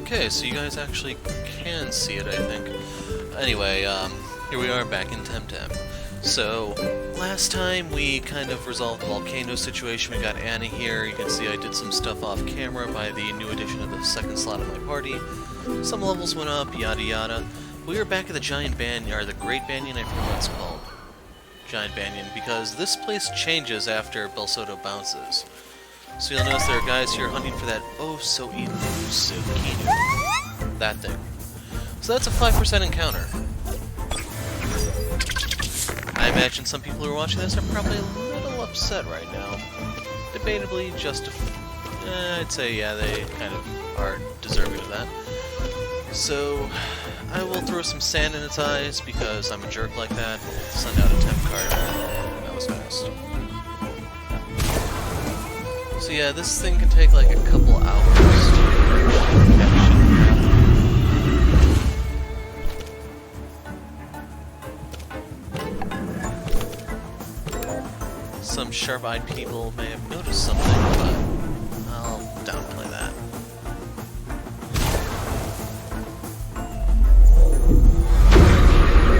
Okay, so you guys actually can see it, I think. Anyway, here we are back in Temtem. So, last time we kind of resolved the volcano situation. We got Anna here. You can see I did some stuff off camera by the new addition of the second slot of my party. Some levels went up, yada yada. We are back at the Giant Banyan, or the Great Banyan, I forget what it's called. Giant Banyan, because this place changes after Belsoto bounces. So you'll notice there are guys here hunting for that oh-so-elusive Kinu. That thing. So that's a 5% encounter. I imagine some people who are watching this are probably a little upset right now. Debatably I'd say, yeah, they kind of are deserving of that. So, I will throw some sand in its eyes because I'm a jerk like that. We'll send out a temp card. That was fast. So yeah, this thing can take like a couple hours to catch. Some sharp-eyed people may have noticed something, but I'll downplay that.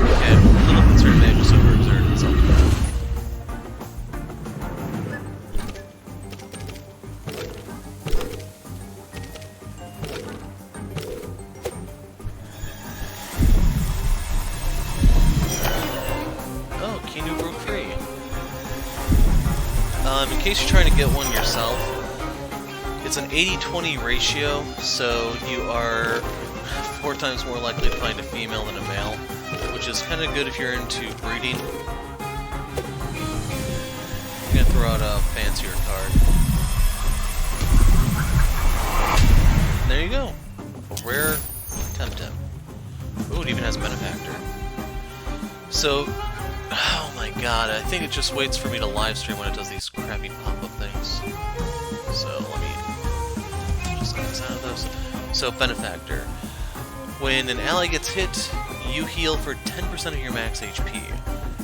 Okay, I'm a little concerned they just overexerted himself. Oh, Kinu broke free. In case you're trying to get one yourself, it's an 80-20 ratio, so you are 4 times more likely to find a female than a male, which is kind of good if you're into breeding. I'm gonna throw out a fancier card. And there you go. A rare Temtem. Ooh, it even has Benefactor. So, oh my god, I think it just waits for me to live stream when it does these crappy pop-up things. So, let me just get out of those. So, Benefactor. When an ally gets hit, you heal for 10% of your max HP.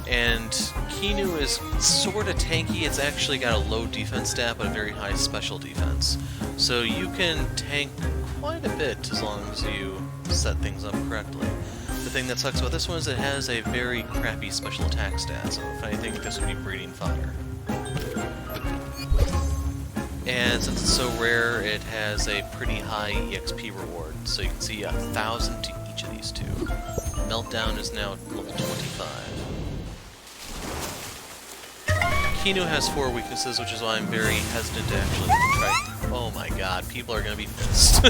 And Kinu is sorta tanky. It's actually got a low defense stat, but a very high special defense. So you can tank quite a bit as long as you set things up correctly. The thing that sucks about this one is it has a very crappy special attack stat, so if anything, this would be breeding fodder. And since it's so rare, it has a pretty high EXP reward, so you can see 1,000 to each of these two. Meltdown is now level 25. Kinu has 4 weaknesses, which is why I'm very hesitant to actually try. Oh my god, people are gonna be pissed.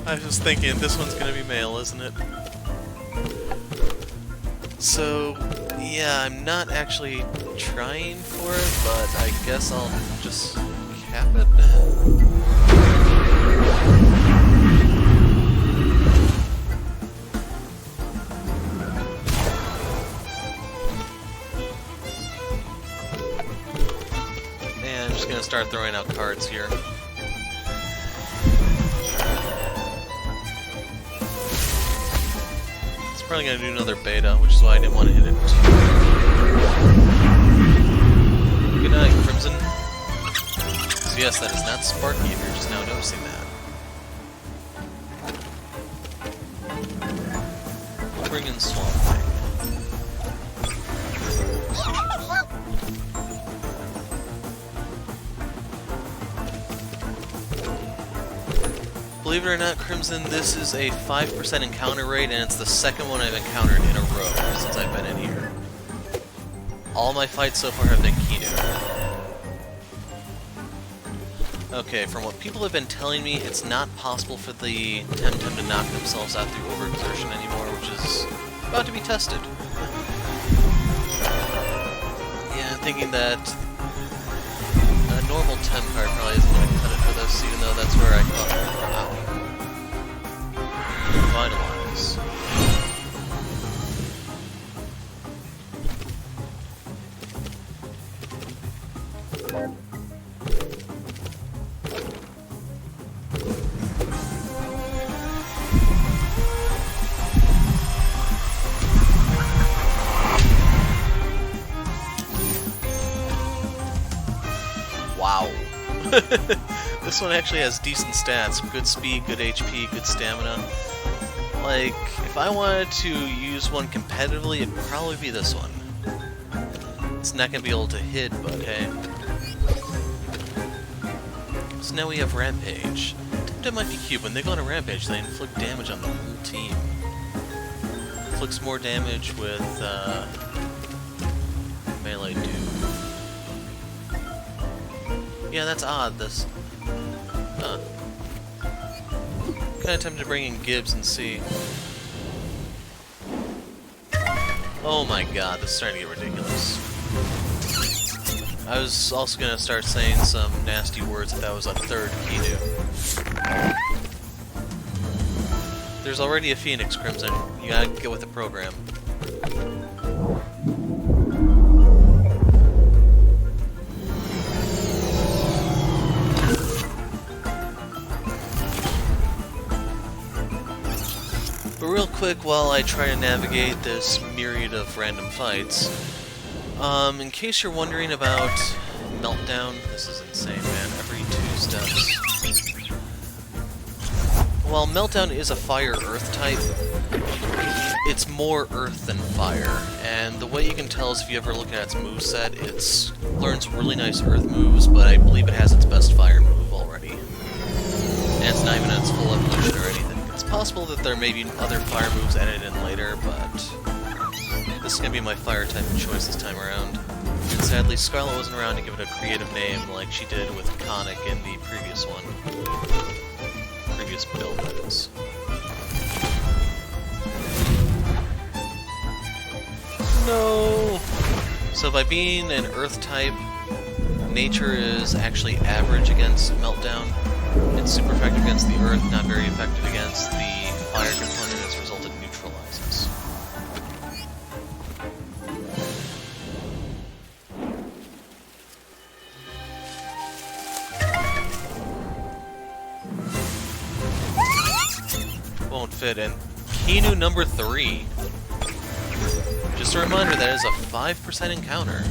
I was just thinking, this one's gonna be male, isn't it? So, yeah, I'm not actually trying for it, but I guess I'll just cap it. And I'm just gonna start throwing out cards here. Probably gonna do another beta, which is why I didn't want to hit it too. Good night, Crimson. So yes, that is not Sparky if you're just now noticing that. We'll bring in Swamp Thing. Believe it or not, Crimson, this is a 5% encounter rate, and it's the second one I've encountered in a row since I've been in here. All my fights so far have been Kinu. Okay, from what people have been telling me, it's not possible for the Temtem to knock themselves out through overexertion anymore, which is about to be tested. Yeah, I'm thinking that a normal temp card probably isn't going to cut it for this, even though that's where I thought, wow. Vitalize. Wow. This one actually has decent stats. Good speed, good HP, good stamina. Like, if I wanted to use one competitively, it'd probably be this one. It's not gonna be able to hit, but hey. So now we have Rampage. Temtem might be cute. When they go on a Rampage, they inflict damage on the whole team. Inflicts more damage with, melee dude. Yeah, that's odd, this... Huh. Kinda tempted to bring in Gibbs and see. Oh my god, this is starting to get ridiculous. I was also gonna start saying some nasty words if that was a third Kinu. There's already a Phoenix, Crimson. You gotta get with the program. But real quick, while I try to navigate this myriad of random fights, in case you're wondering about Meltdown, this is insane, man. Every 2 steps. While Meltdown is a fire-earth type, it's more earth than fire. And the way you can tell is if you ever look at its moveset, it learns really nice earth moves, but I believe it has its best fire move already. And it's not even at its full evolution or anything. It's possible that there may be other fire moves added in later, but this is going to be my fire type of choice this time around. And sadly, Scarlet wasn't around to give it a creative name like she did with Conic in the previous one. Previous build, that is. No! So by being an Earth type, Nature is actually average against Meltdown. It's super effective against the Earth, not very effective against the Fire component. As a result, it neutralizes. Won't fit in. Kinu number 3. Just a reminder, that is a 5% encounter.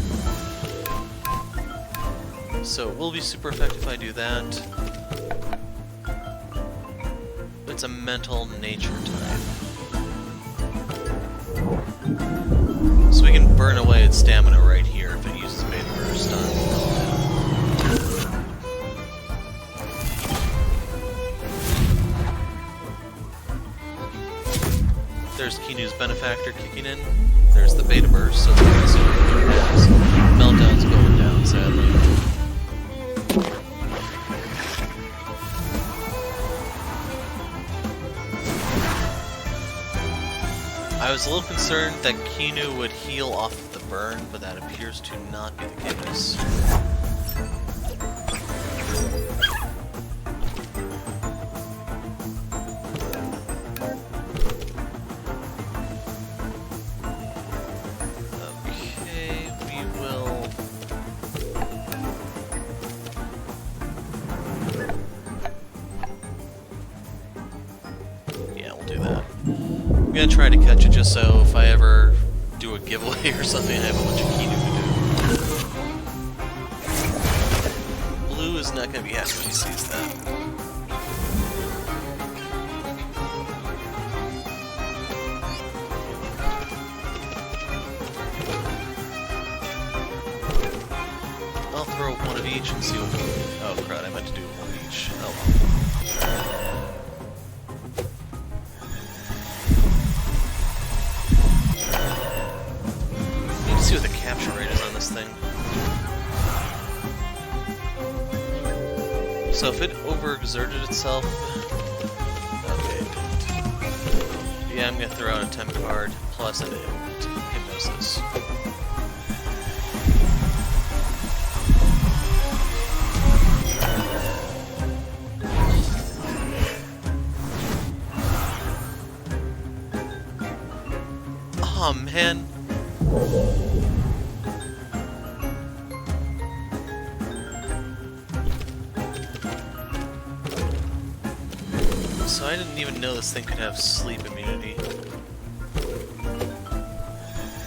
So it will be super effective if I do that. It's a mental nature type. So we can burn away its stamina right here if it uses Beta Burst on Meltdown. There's Kinu's Benefactor kicking in. There's the Beta Burst, so that's what it has. Meltdown's going down, sadly. I was a little concerned that Kinu would heal off of the burn, but that appears to not be the case. Okay, we will... Yeah, we'll do that. I'm gonna try to catch it just so if I ever do a giveaway or something, I have a bunch of Kinu to do. Blue is not gonna be happy when he sees that. I'll throw one of each and see what... Oh crud, I meant to do one of each. Oh well. See what the capture rate is on this thing. So if it overexerted itself... Okay, it didn't. Yeah, I'm gonna throw out a temp card, plus an hypnosis. Oh man. So I didn't even know this thing could have sleep immunity.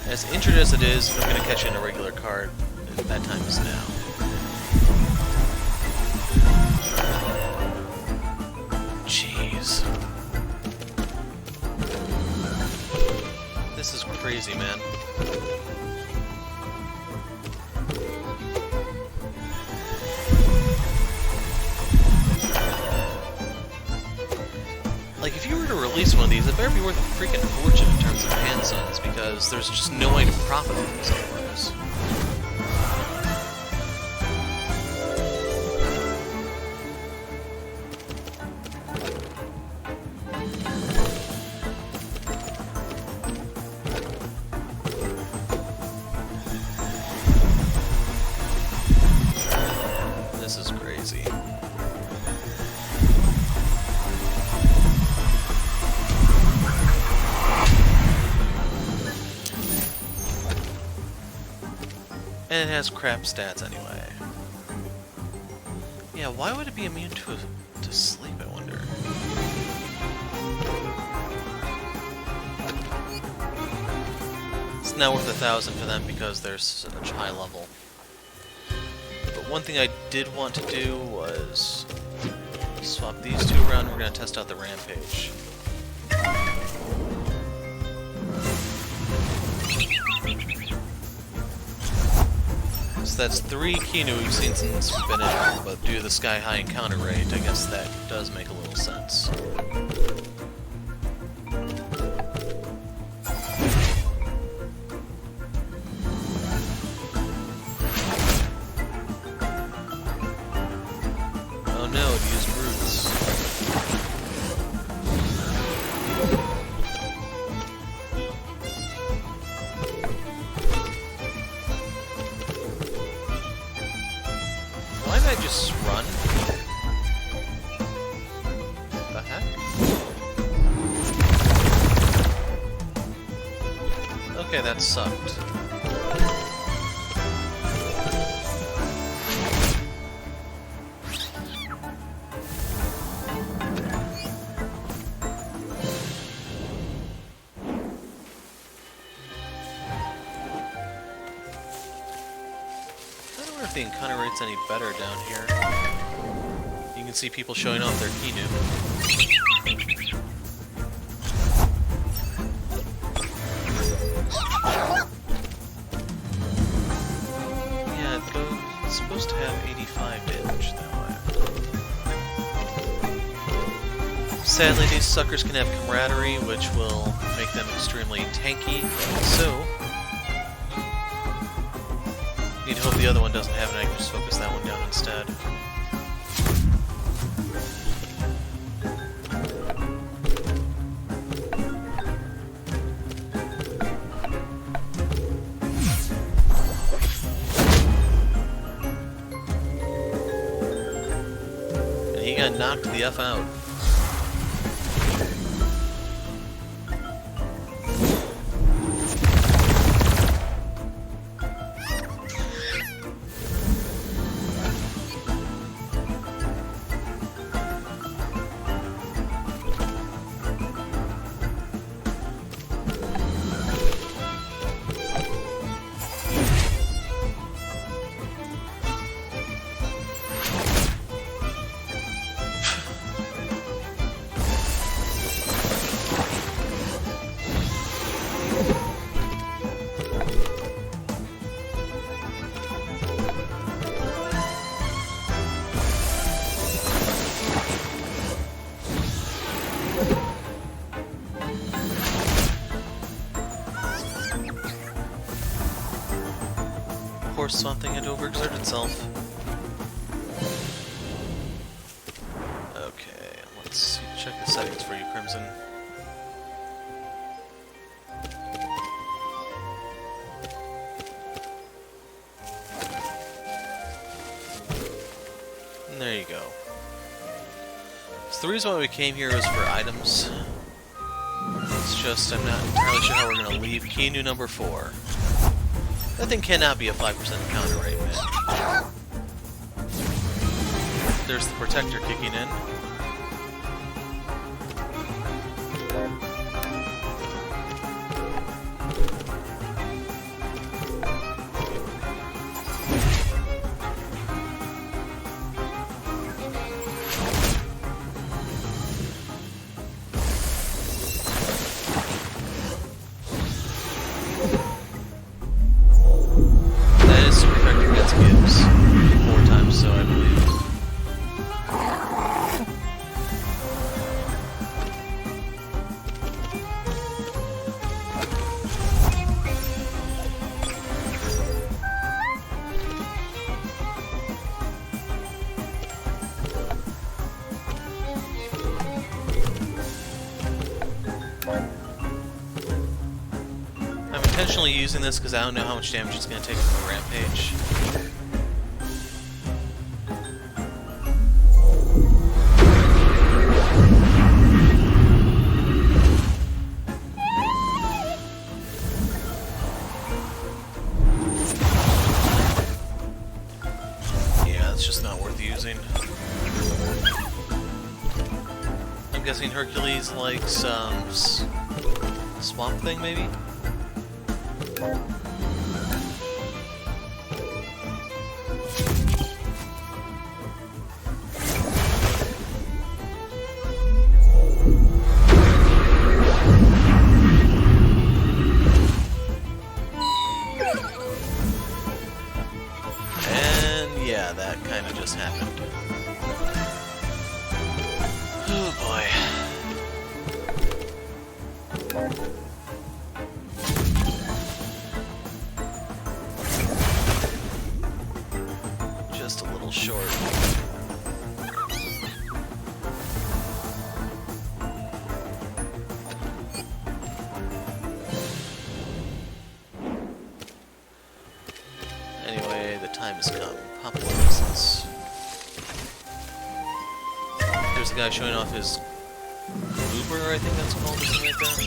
As injured as it is, I'm going to catch it in a regular card, and that time is now. release one of these, it better be worth a freaking fortune in terms of hand signs, because there's just no way to profit from these otherwise. This is crazy. And it has crap stats anyway. Yeah, why would it be immune to sleep, I wonder? It's now worth 1,000 for them because they're such high level. But one thing I did want to do was swap these two around. We're going to test out the Rampage. So that's 3 Kinu we've seen since we've been in here, but due to the Sky High encounter rate, I guess that does make a little sense. Oh no, it used roots. Why did I just run? What the heck? Okay, that sucked. I don't know if the encounter rate's any better down here. You can see people showing off their Kinu. Yeah, it's supposed to have 85 damage though. Sadly, these suckers can have camaraderie, which will make them extremely tanky, so need to hope the other one doesn't have it, I can just focus that one down instead. And he got knocked the F out. Of course, something had to overexert itself. Okay, let's check the settings for you, Crimson. And there you go. So the reason why we came here was for items. It's just I'm not entirely sure how we're going to leave Kinu number 4. That thing cannot be a 5% counter rate, man. There's the protector kicking in. intentionally using this because I don't know how much damage it's going to take from a rampage. Yeah, it's just not worth using. I'm guessing Hercules likes swamp thing, maybe? And yeah, that kind of just happened. Oh boy. Just a little short. Anyway, the time has come. Pop one license. There's a guy showing off his Uber, I think that's called, or something like that.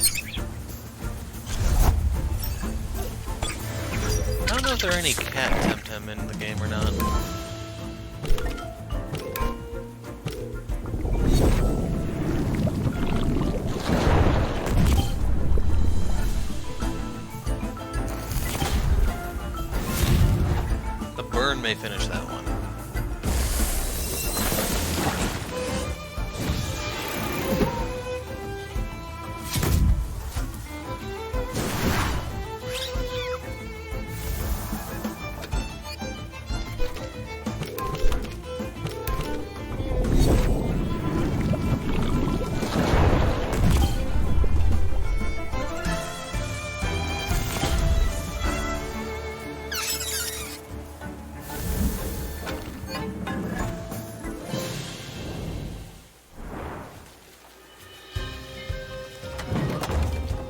I don't know if there are any cat Temtem in the game or not. The burn may finish that one.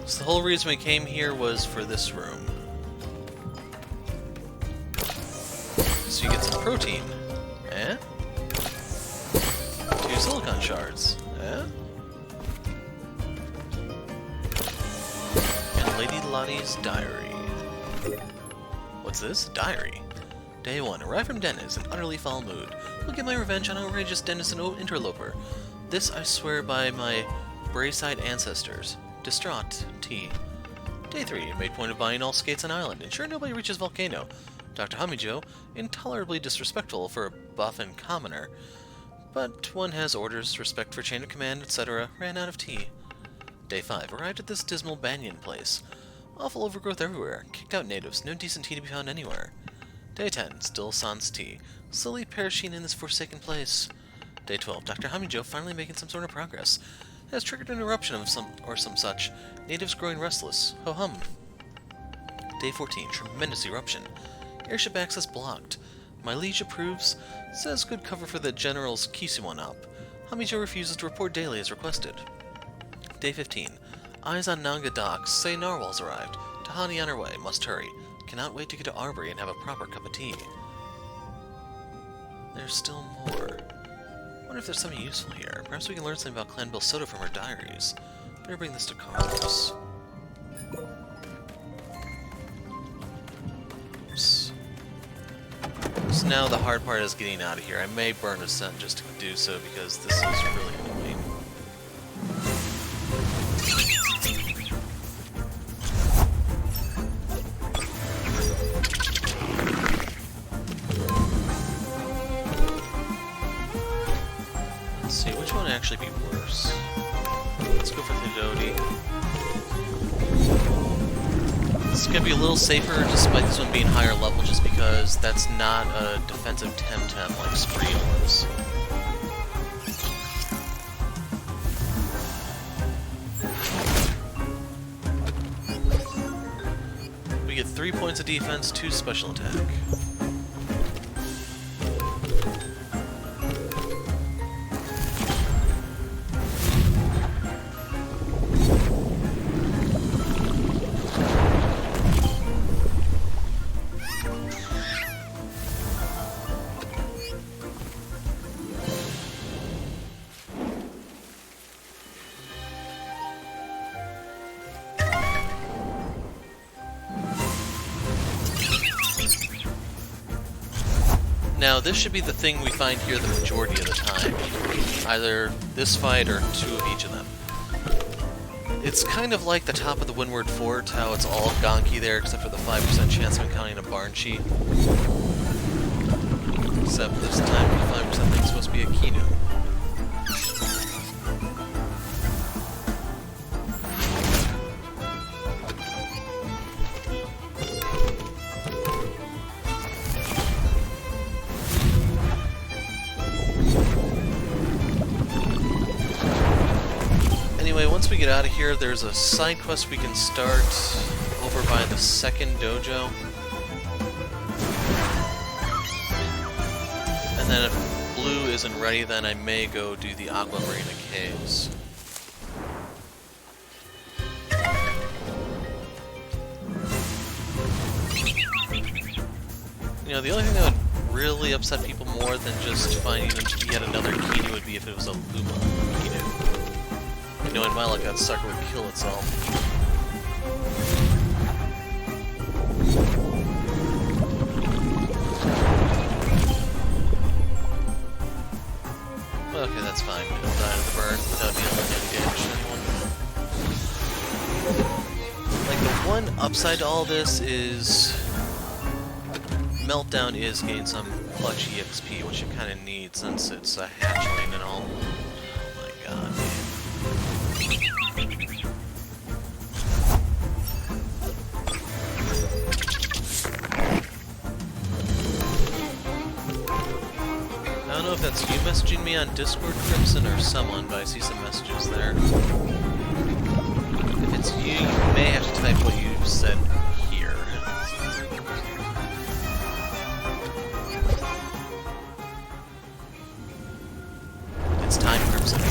So the whole reason we came here was for this room. So you get some protein. Eh? 2 silicon shards. Eh? And Lady Lottie's diary. What's this? Diary. Day 1. Arrive from Dennis in utterly foul mood. Will get my revenge on outrageous Dennis and interloper. This I swear by my Brayside ancestors. Distraught, T. Day 3. Made point of buying all skates on island. Ensure nobody reaches volcano. Dr. Hamijo, intolerably disrespectful for a buff and commoner. But one has orders, respect for chain of command, etc. Ran out of tea. Day 5. Arrived at this dismal banyan place. Awful overgrowth everywhere. Kicked out natives. No decent tea to be found anywhere. Day 10. Still sans tea. Slowly perishing in this forsaken place. Day 12. Dr. Hamijo finally making some sort of progress. Has triggered an eruption of some such. Natives growing restless. Ho-hum. Day 14. Tremendous eruption. Airship access blocked. My liege approves. Says good cover for the general's Kisuman up. Hamijo refuses to report daily as requested. Day 15. Eyes on Nanga docks. Say narwhals arrived. Tahani on her way. Must hurry. Cannot wait to get to Arbery and have a proper cup of tea. There's still more. I wonder if there's something useful here. Perhaps we can learn something about Clan Belsoda from her diaries. Better bring this to Carlos. Oops. So now the hard part is getting out of here. I may burn a scent just to do so because this is really annoying. Let's see, which one would actually be worse? Let's go for Thidoti. This is going to be a little safer despite this one being higher level just because that's not a defensive Temtem like Spreal is. We get 3 points of defense, 2 special attack. Now, this should be the thing we find here the majority of the time. Either this fight or two of each of them. It's kind of like the top of the Windward Fort, how it's all gonky there except for the 5% chance of encountering a barn sheet. Except this time the 5% thing's supposed to be a Kinu. Anyway, once we get out of here, there's a side quest we can start over by the second dojo. And then if blue isn't ready, then I may go do the Aqua Marina Caves. You know, the only thing that would really upset people more than just finding yet another Kinu would be if it was a Luma Kinu. You know, in my luck, that sucker would kill itself. Okay, that's fine. We don't die to the burn without dealing any damage to anyone. Like, the one upside to all this is... Meltdown is getting some clutch EXP, which you kind of need since it's a hatchling and all. Oh my god, man. I don't know if that's you messaging me on Discord, Crimson, or someone, but I see some messages there. If it's you, you may have to type what you said here. It's time, Crimson.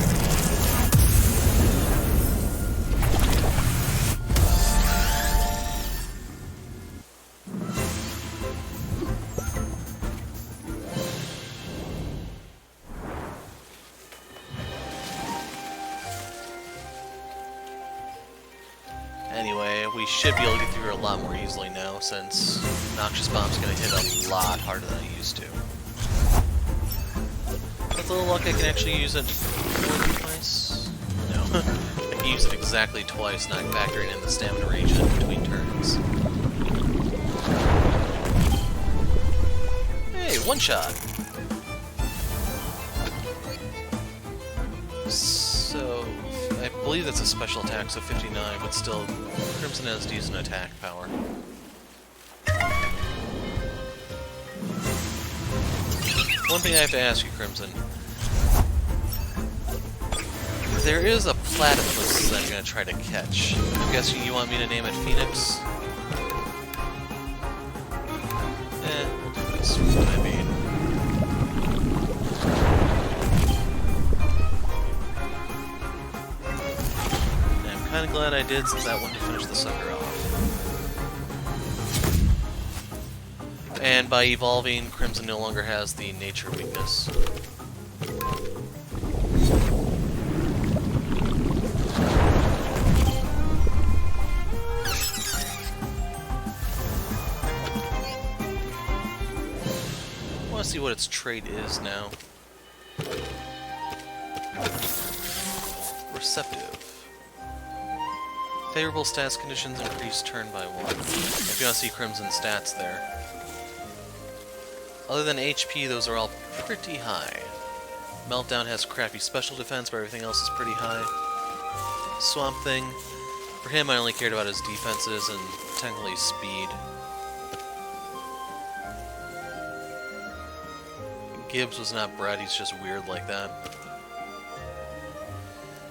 Anyway, we should be able to get through here a lot more easily now, since Noxious Bomb's gonna hit a lot harder than it used to. With a little luck, I can actually use it more than twice. No, I can use it exactly twice, not factoring in the stamina regen between turns. Hey, one shot! So, I believe that's a special attack, so 59, but still, Crimson has decent attack power. One thing I have to ask you, Crimson. There is a platypus that I'm going to try to catch. I'm guessing you want me to name it Phoenix? We'll do this for the time being. I'm kind of glad I did, since that one to finish the sucker off. And by evolving, Crimson no longer has the nature weakness. I want to see what its trait is now. Receptive. Favorable stats conditions increase turn by 1. If you want to see Crimson's stats there. Other than HP, those are all pretty high. Meltdown has crappy special defense, but everything else is pretty high. Swamp Thing, for him I only cared about his defenses and technically speed. Gibbs was not bred, he's just weird like that.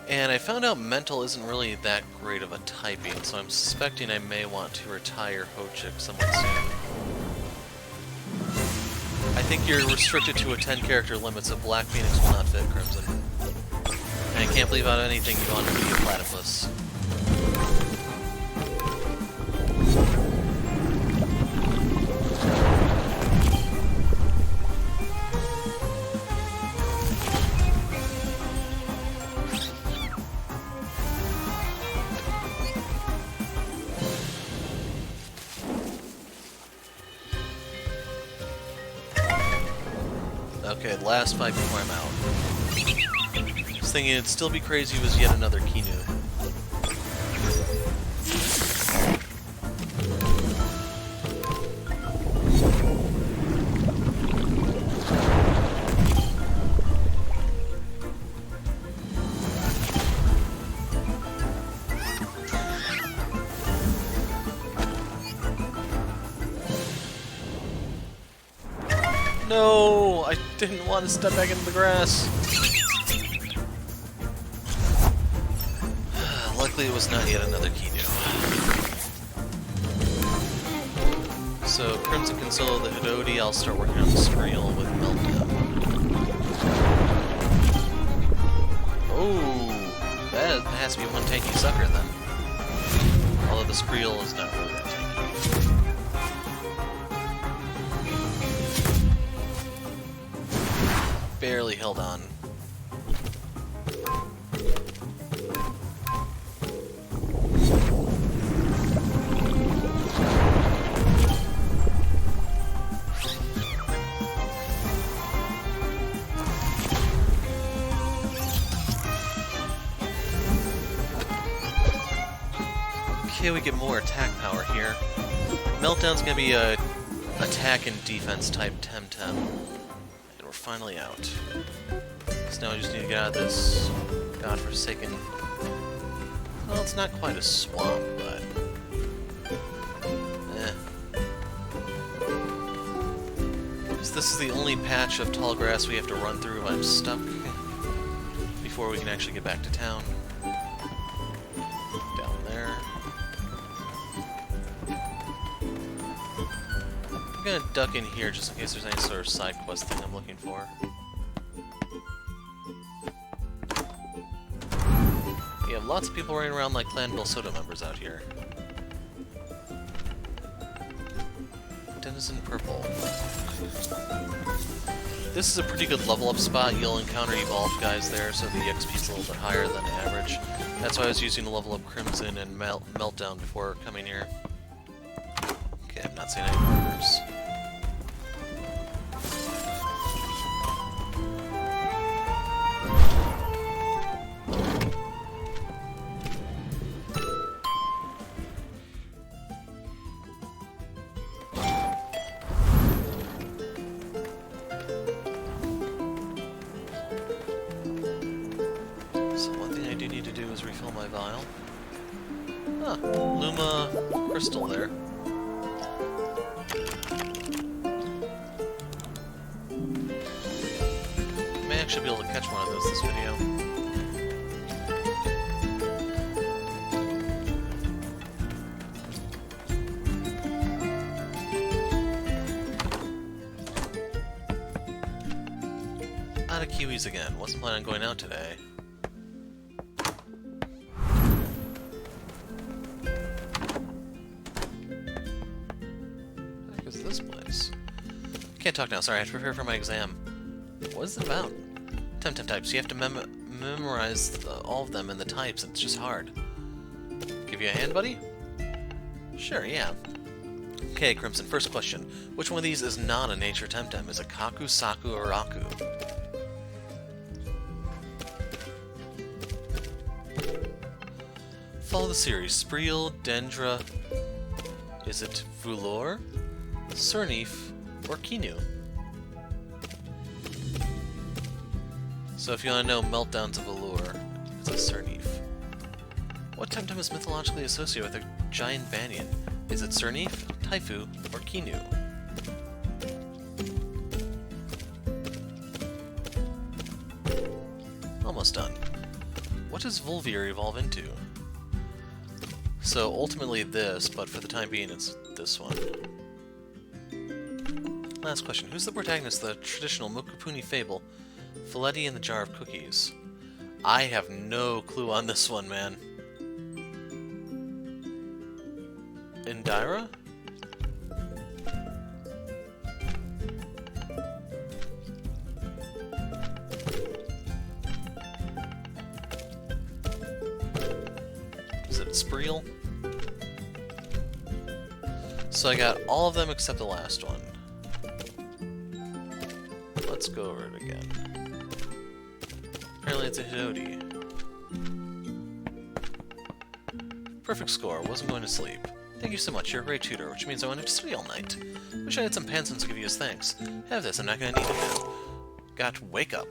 And I found out Mental isn't really that great of a typing, so I'm suspecting I may want to retire Hochik somewhat soon. I think you're restricted to a 10-character limit, so Black Phoenix will not fit, Crimson. And I can't believe out of anything you want to be a platypus. Okay, last fight before I'm out. I was thinking it'd still be crazy if it was yet another Kinu. No! I didn't want to step back into the grass. Luckily it was not yet another Kinu. So, Crimson can solo the Hidodi, I'll start working on the Spreel with Meltdown. Oh, that has to be one tanky sucker then. Although the Spreel is not really that tanky. Barely held on. Okay, we get more attack power here. Meltdown's gonna be a attack and defense type Temtem. And we're finally out. So now I just need to get out of this godforsaken... Well, it's not quite a swamp, but... So this is the only patch of tall grass we have to run through. I'm stuck before we can actually get back to town. Down there. I'm gonna duck in here just in case there's any sort of side quest thing I'm looking for. You have lots of people running around like Clanville Soda members out here. Denizen Purple. This is a pretty good level up spot. You'll encounter evolved guys there, so the XP is a little bit higher than average. That's why I was using to level up Crimson and Meltdown before coming here. Okay, I'm not seeing any markers. Refill my vial. Ah, Luma crystal there. May actually be able to catch one of those this video. Out of kiwis again. Wasn't planning on going out today. This place. Can't talk now, sorry, I have to prepare for my exam. What is it about? Temtem types, you have to memorize all of them and the types, it's just hard. Give you a hand, buddy? Sure, yeah. Okay, Crimson, first question. Which one of these is not a nature Temtem? Is it Kaku, Saku, or Raku? Follow the series. Spreel, Dendra... Is it Vulor? Cernif, or Kinu. So if you want to know, Meltdown's a Velour. It's a Cernif. What Temtem is mythologically associated with a giant banyan? Is it Cernif, Taifu, or Kinu? Almost done. What does Volvier evolve into? So ultimately this, but for the time being it's this one. Last question. Who's the protagonist of the traditional Mokupuni fable, Filetti and the Jar of Cookies? I have no clue on this one, man. Indira? Is it Spreel? So I got all of them except the last one. Let's go over it again. Apparently it's a Hidoti. Perfect score. Wasn't going to sleep. Thank you so much. You're a great tutor, which means I won't have to study all night. Wish I had some pansons to give you as thanks. Have this. I'm not going to need it now. Got wake up.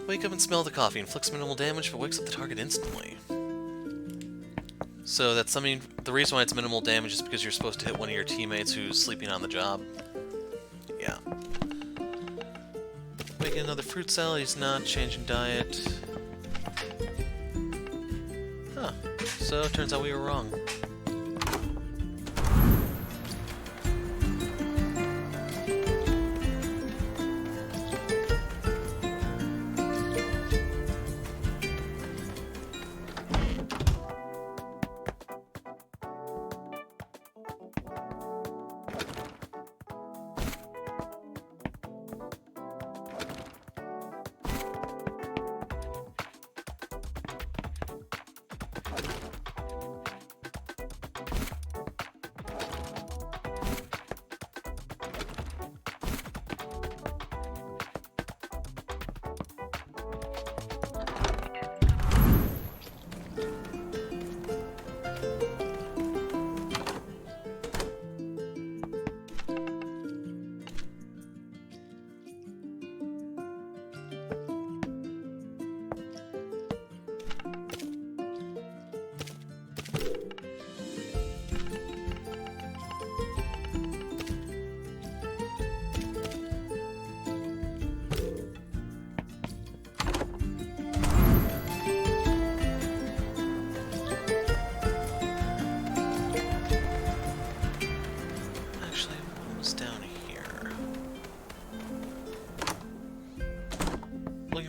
Wake up and smell the coffee. Inflicts minimal damage, but wakes up the target instantly. So that's something. The reason why it's minimal damage is because you're supposed to hit one of your teammates who's sleeping on the job. Yeah. Making another fruit salad. He's not changing diet. Huh. So it turns out we were wrong.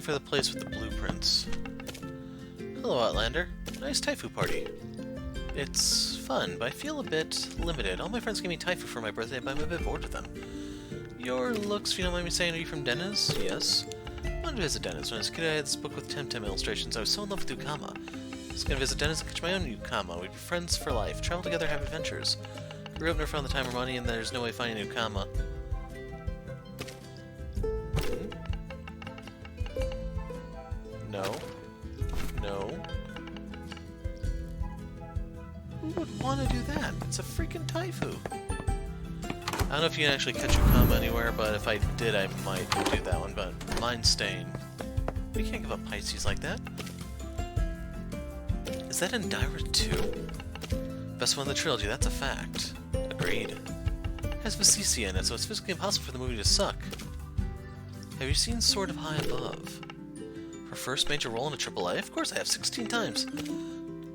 For the place with the blueprints. Hello, Outlander. Nice Taifu party. It's fun, but I feel a bit limited. All my friends gave me Taifu for my birthday, but I'm a bit bored with them. Your looks, if you don't mind me saying, are you from Dennis? Yes. I wanted to visit Dennis. When I was a kid, I had this book with Temtem illustrations. I was so in love with Ukama. I was going to visit Dennis and catch my own Ukama. We'd be friends for life, travel together, have adventures. Grew up, never found the time or money, and there's no way finding Ukama. No. No. Who would want to do that? It's a freaking Taifu. I don't know if you can actually catch Ukama anywhere, but if I did, I might do that one, but mine's staying. We can't give up Pisces like that. Is that Indira too? Best one in the trilogy, that's a fact. Agreed. It has Vasisi in it, so it's physically impossible for the movie to suck. Have you seen Sword of High Above? Her first major role in a AAA? Of course I have, 16 times.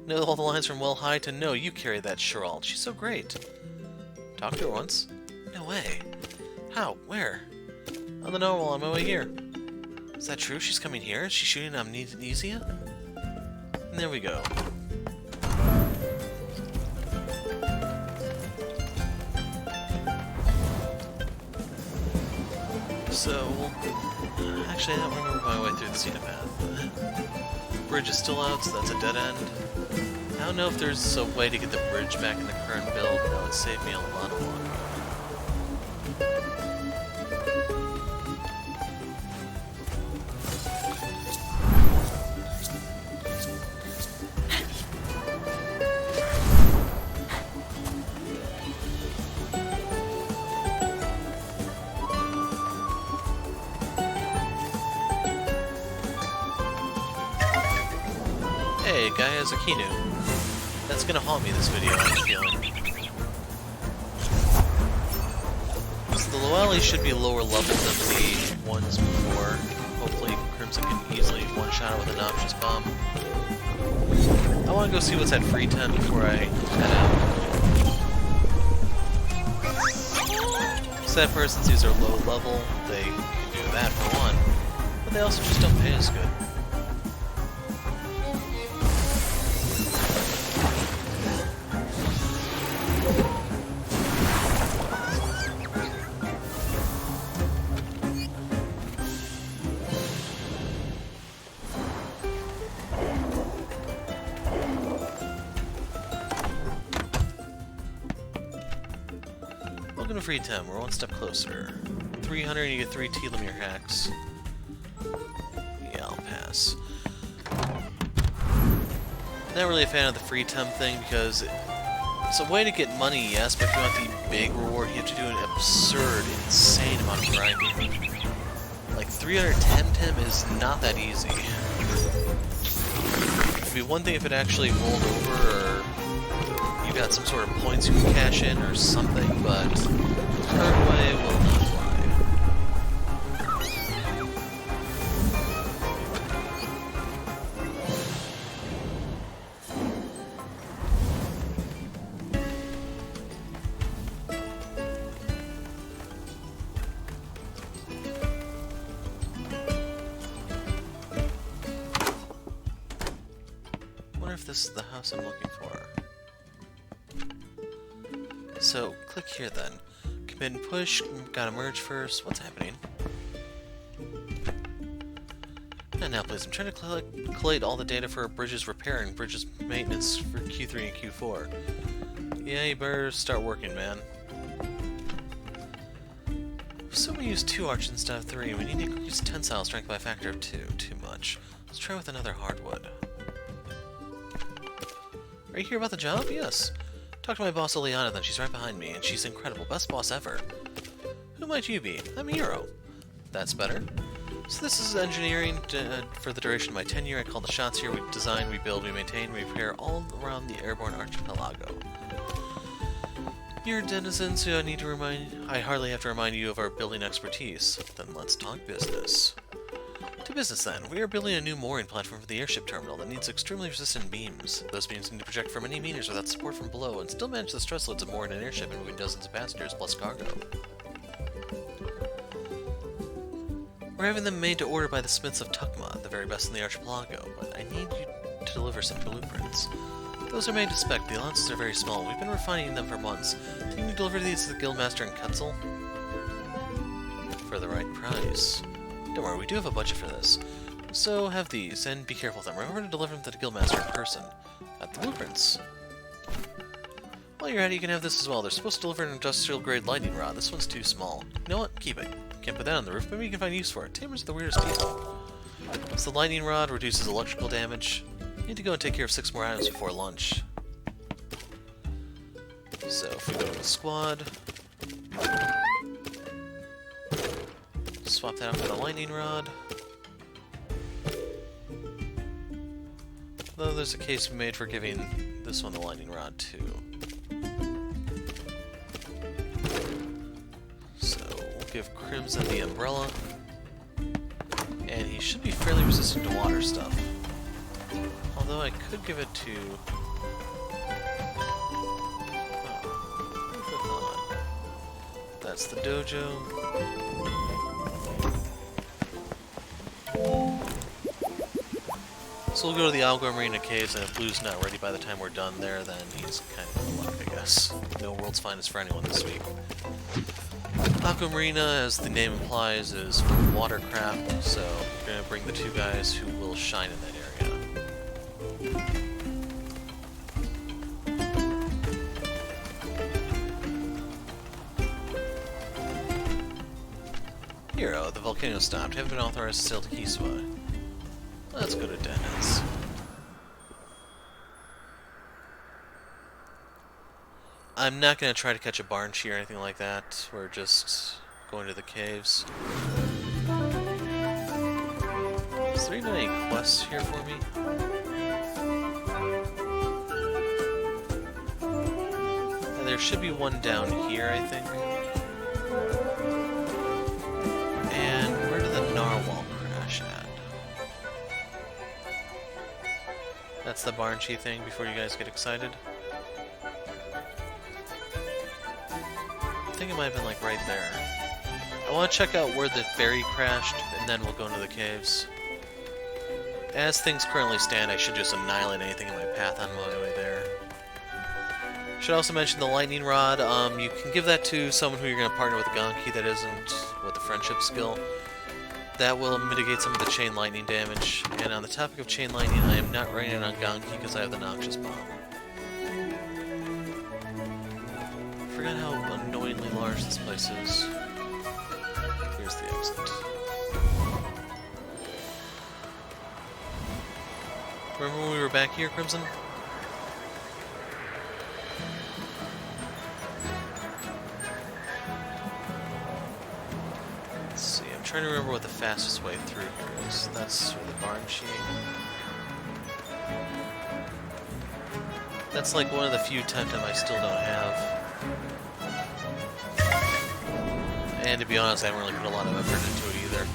Know all the lines from Well High to No, you carry that, Sherald. She's so great. Talked to her once. No way. How? Where? On the normal, on my way here. Is that true? She's coming here? Is she shooting amnesia? And there we go. So, actually I don't remember my way through the Cena path. Bridge is still out, so that's a dead end. I don't know if there's a way to get the bridge back in the current build. That would save me a lot of walking. Hey, guy has a Kinu. That's gonna haunt me this video, I have a feeling. So the Loeli should be lower level than the ones before. Hopefully Crimson can easily one-shot it with a Noxious Bomb. I wanna go see what's at Freetown before I head out. Sad persons, these are low level, they can do that for one, but they also just don't pay as good. Welcome to Freetown, we're one step closer. 300 and you get 3 telomere hacks. Yeah, I'll pass. Not really a fan of the free temp thing because it's a way to get money, yes, but if you want the big reward, you have to do an absurd, insane amount of grinding. Like 300 Temtem is not that easy. It'd be one thing if it actually rolled over, or you got some sort of points you can cash in or something, but the third way will not fly. If this is the house I'm looking for. So, click here then. Commit and push, gotta merge first. What's happening? And now please, I'm trying to collate all the data for bridges repair and bridges maintenance for Q3 and Q4. Yeah, you better start working, man. So we use 2 arch instead of 3. We need to increase tensile strength by a factor of 2. Too much. Let's try with another hardwood. Are you here about the job? Yes. Talk to my boss, Eliana, then. She's right behind me, and she's incredible. Best boss ever. Who might you be? I'm a hero. That's better. So this is engineering for the duration of my tenure. I call the shots here. We design, we build, we maintain, we repair all around the airborne archipelago. You're a denizen, so I hardly have to remind you of our building expertise. Then let's talk business. To business then. We are building a new mooring platform for the airship terminal that needs extremely resistant beams. Those beams need to project for many meters without support from below and still manage the stress loads of mooring an airship and moving dozens of passengers plus cargo. We're having them made to order by the smiths of Tukma, the very best in the archipelago, but I need you to deliver some blueprints. Those are made to spec. The allowances are very small. We've been refining them for months. Can you deliver these to the Guildmaster in Quetzal? For the right price. Don't worry, we do have a budget for this. So have these, and be careful with them. Remember to deliver them to the Guildmaster in person. Got the blueprints. While you're at it, you can have this as well. They're supposed to deliver an industrial-grade lightning rod. This one's too small. You know what? Keep it. Can't put that on the roof, maybe you can find use for it. Tamers are the weirdest people. So the lightning rod reduces electrical damage. You need to go and take care of 6 more items before lunch. So if we go to the squad... swap that out for the lightning rod. Though there's a case made for giving this one the lightning rod too. So we'll give Crimson the umbrella. And he should be fairly resistant to water stuff. Although I could give it to... oh, that's the Dojo. So we'll go to the Algo Marina Caves, and if Blue's not ready by the time we're done there, then he's kind of in luck, I guess. No world's finest for anyone this week. Aqua Marina, as the name implies, is for watercraft, so we're going to bring the 2 guys who will shine in that area. Hero, the volcano stopped. Haven't been authorized to sail to Kiswa. Let's go to Dennis. I'm not going to try to catch a Barnshee or anything like that. We're just going to the caves. Is there even any quests here for me? And there should be one down here, I think. And where did the narwhal crash at? That's the Barnshee thing before you guys get excited. I think it might have been like right there. I want to check out where the ferry crashed, and then we'll go into the caves. As things currently stand, I should just annihilate anything in my path on my way there. Should also mention the lightning rod. You can give that to someone who you're going to partner with a Ganki that isn't with the friendship skill. That will mitigate some of the chain lightning damage. And on the topic of chain lightning, I am not running it on Ganki because I have the Noxious Bomb. I forgot how annoyingly large this place is. Remember when we were back here, Crimson? Let's see, I'm trying to remember what the fastest way through here is. That's through the barn sheet. That's like one of the few Temtem I still don't have. And to be honest, I haven't really put a lot of effort into it either.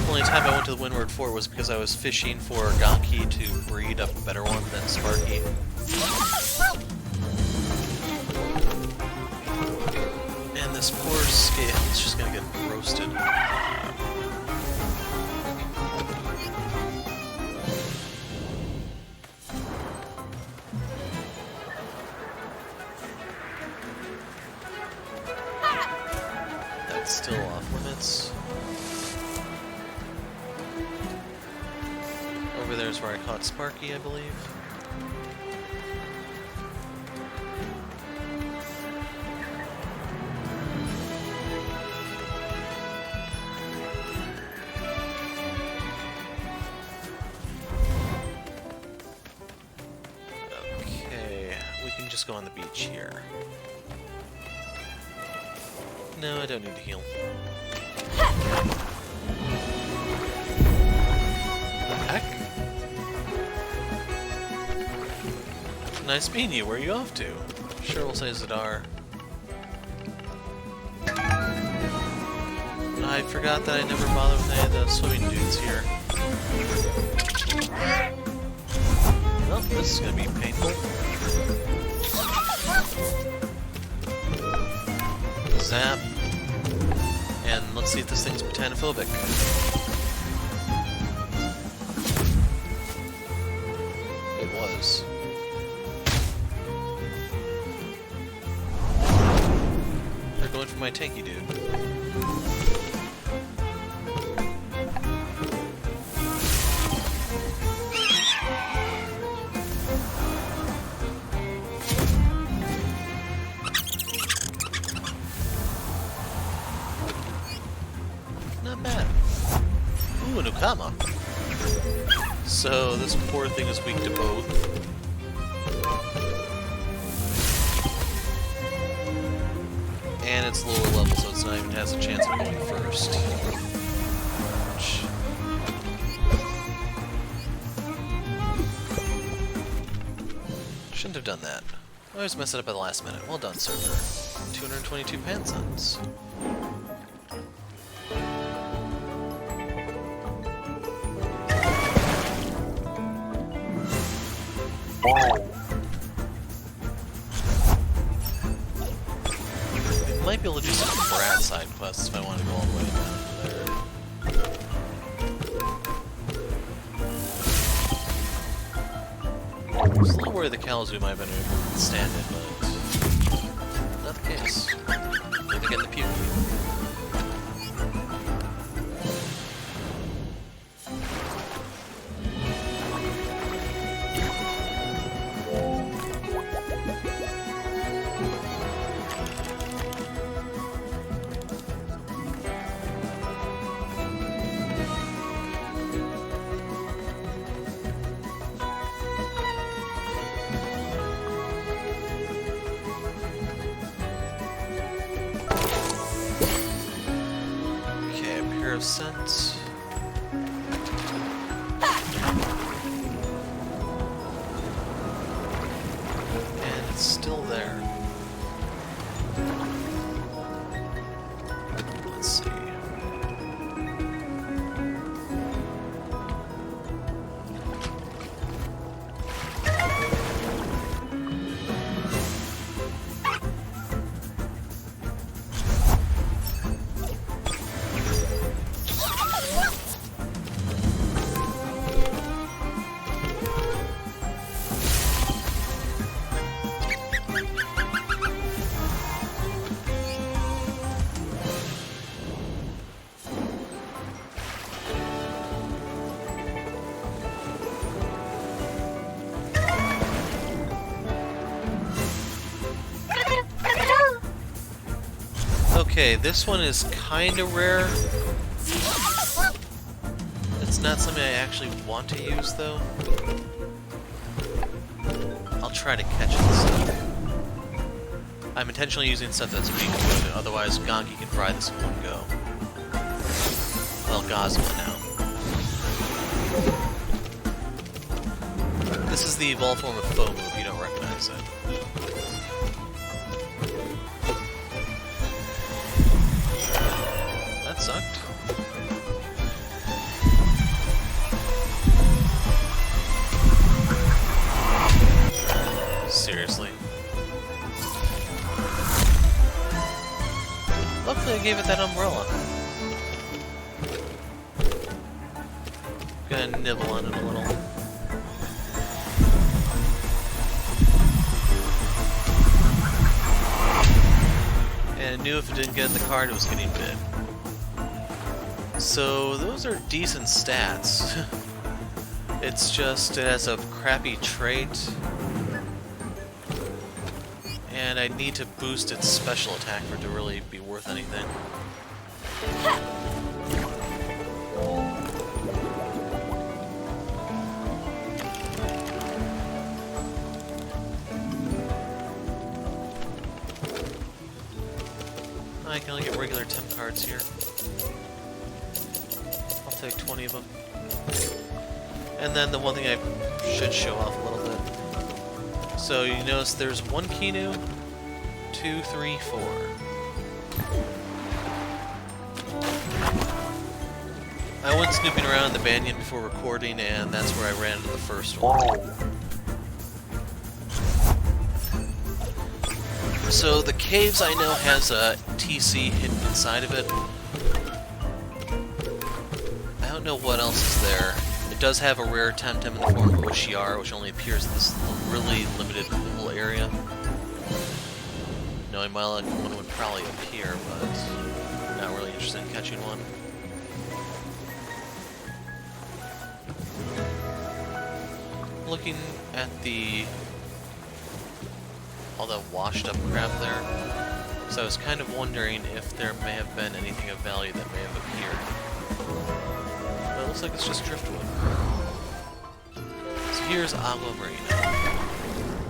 The only time I went to the Windward Fort was because I was fishing for Gaki to breed a better one than Sparky. And this poor scale is just gonna get roasted. That's still off limits. Over there is where I caught Sparky, I believe. Okay, we can just go on the beach here. No, I don't need to heal. The heck? Nice meeting you. Where are you off to? Sure, we'll say Zadar. I forgot that I never bothered with any of the swimming dudes here. Well, this is gonna be painful. Zap. And let's see if this thing's botanophobic. It was. They're going for my tanky dude. Not bad. Ooh, an Okama. So this poor thing is weak to both. And it's lower level, so it's not even has a chance of going first. Ouch. Shouldn't have done that. I always mess it up at the last minute. Well done, server. 222 Pansons. I might be able to do some Brat side quests if I want to go all the way down there. I was a little worried the Kalamazoo might have been able to stand it, but not the case. They're getting the puke. Of sense. And it's still there. Let's see. Okay, this one is kinda rare. It's not something I actually want to use, though. try to catch this. I'm intentionally using stuff that's weak, but otherwise Gonki can fry this in one go. Well, Gazma now. This is the evolved form of Fomu if you don't recognize it. That sucked. Seriously. Luckily I gave it that umbrella. Gonna nibble on it a little. And I knew if it didn't get in the card, it was getting bit. So those are decent stats. It's just it has a crappy trait. And I need to boost its special attack for it to really be worth anything. I can only get regular temp cards here. I'll take 20 of them. And then the one thing I should show off a little bit. So you notice there's 1 Kinu, 2, 3, 4. I went snooping around in the Banyan before recording, and that's where I ran into the first one. So the caves I know has a TC hidden inside of it. I don't know what else is there. It does have a rare Temtem in the form of Oshiar, which only appears in this really limited pool area. Knowing my luck, one would probably appear, but not really interested in catching one. Looking at all the washed up crap there, so I was kind of wondering if there may have been anything of value that may have appeared. But it looks like it's just driftwood. So here's Agua Marina.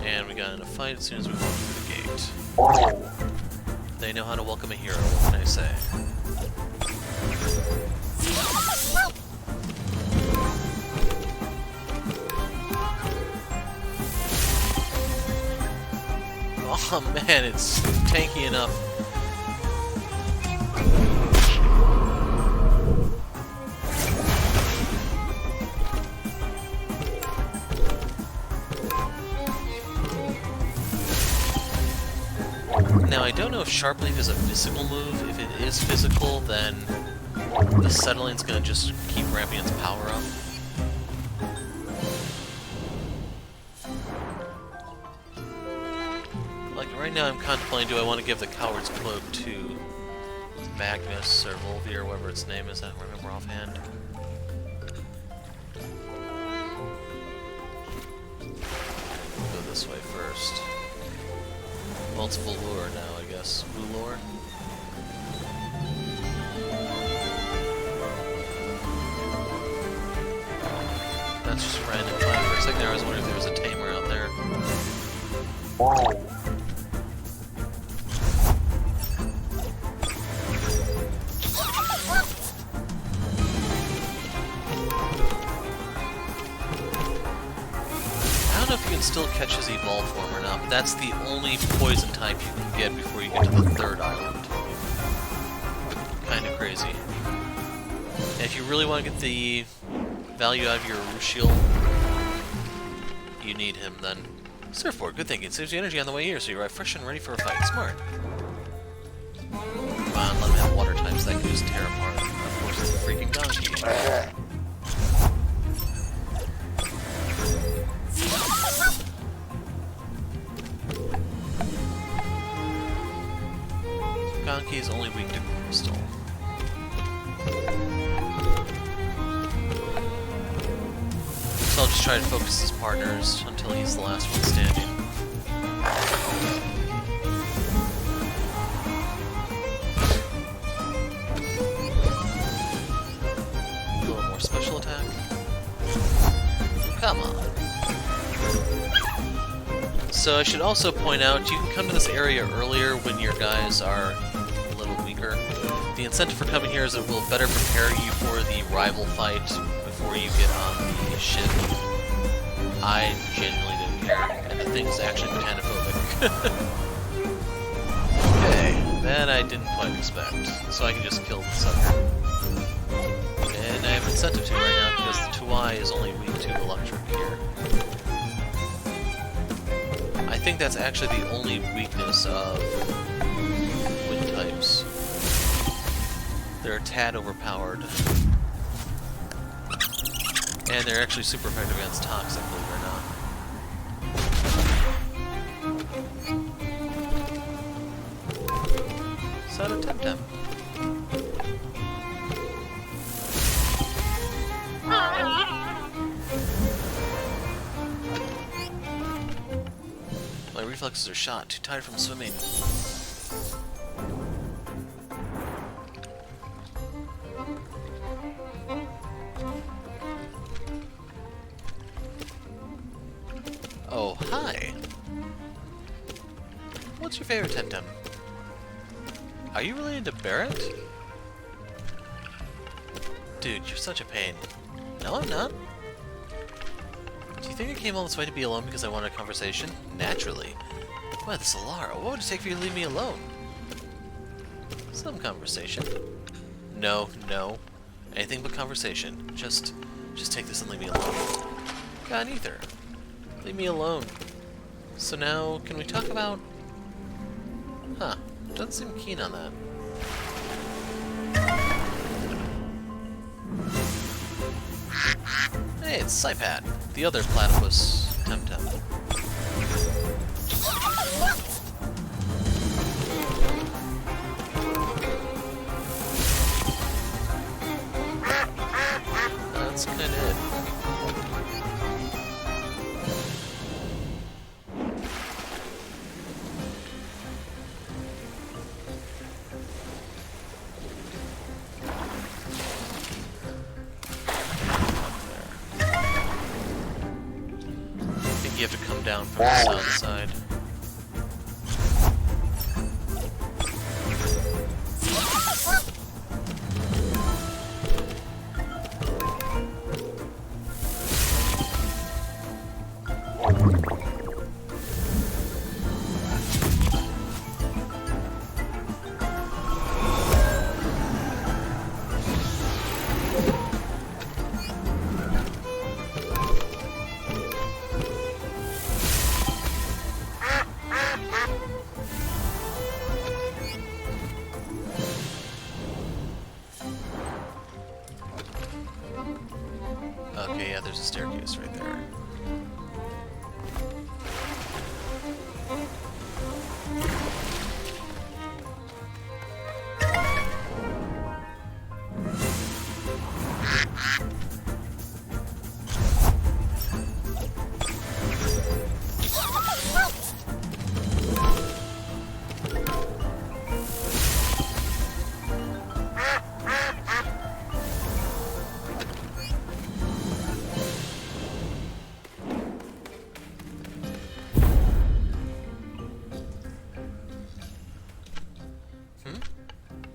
And we got in a fight as soon as we walked through the gate. They know how to welcome a hero, what can I say? Oh man, it's tanky enough. Now, I don't know if Sharp Leaf is a physical move. If it is physical, then the settling's gonna just keep ramping its power up. Like, right now I'm contemplating, do I want to give the Coward's Cloak to Magnus or Volvi or whatever its name is, I don't remember offhand. We'll go this way first. Well, it's Velour now, I guess. Velour? That's just random fun. For a second there, I was wondering if there was a tamer out there. I don't know if you can still catch his evolved form or not, but that's the only poison type you can get before you get to the 3rd island. Kinda crazy. And if you really want to get the value out of your Rushiel, you need him then. Surfboard, good thinking. Saves you energy on the way here, so you arrive fresh and ready for a fight. Smart. Come on, let him have water types that can just tear apart. Of course, it's a freaking donkey. Gonki is only weak to crystal. So I'll just try to focus his partners until he's the last one standing. A little more special attack. Come on. So I should also point out, you can come to this area earlier when your guys are a little weaker. The incentive for coming here is it will better prepare you for the rival fight before you get on the ship. I genuinely didn't care, and the thing's actually metanophobic. Okay, that I didn't quite expect, so I can just kill the sucker. And I have incentive to right now because the Tuai is only weak to electric here. I think that's actually the only weakness of wind types. They're a tad overpowered. And they're actually super effective against toxic, believe it or not. So to Temtem. My reflexes are shot, too tired from swimming. Oh, hi! What's your favorite Temtem? Are you related to Barrett? Dude, you're such a pain. No, I'm not. Do you think I came all this way to be alone because I wanted a conversation? Naturally. Why, this Alara, what would it take for you to leave me alone? Some conversation. No, no. Anything but conversation. Just take this and leave me alone. God, neither. Leave me alone. So now, can we talk about... Huh. Doesn't seem keen on that. Hey, it's Saipat, the other platypus Temtem. That's kinda it. You have to come down from the sun side. Okay, yeah, there's a staircase right there.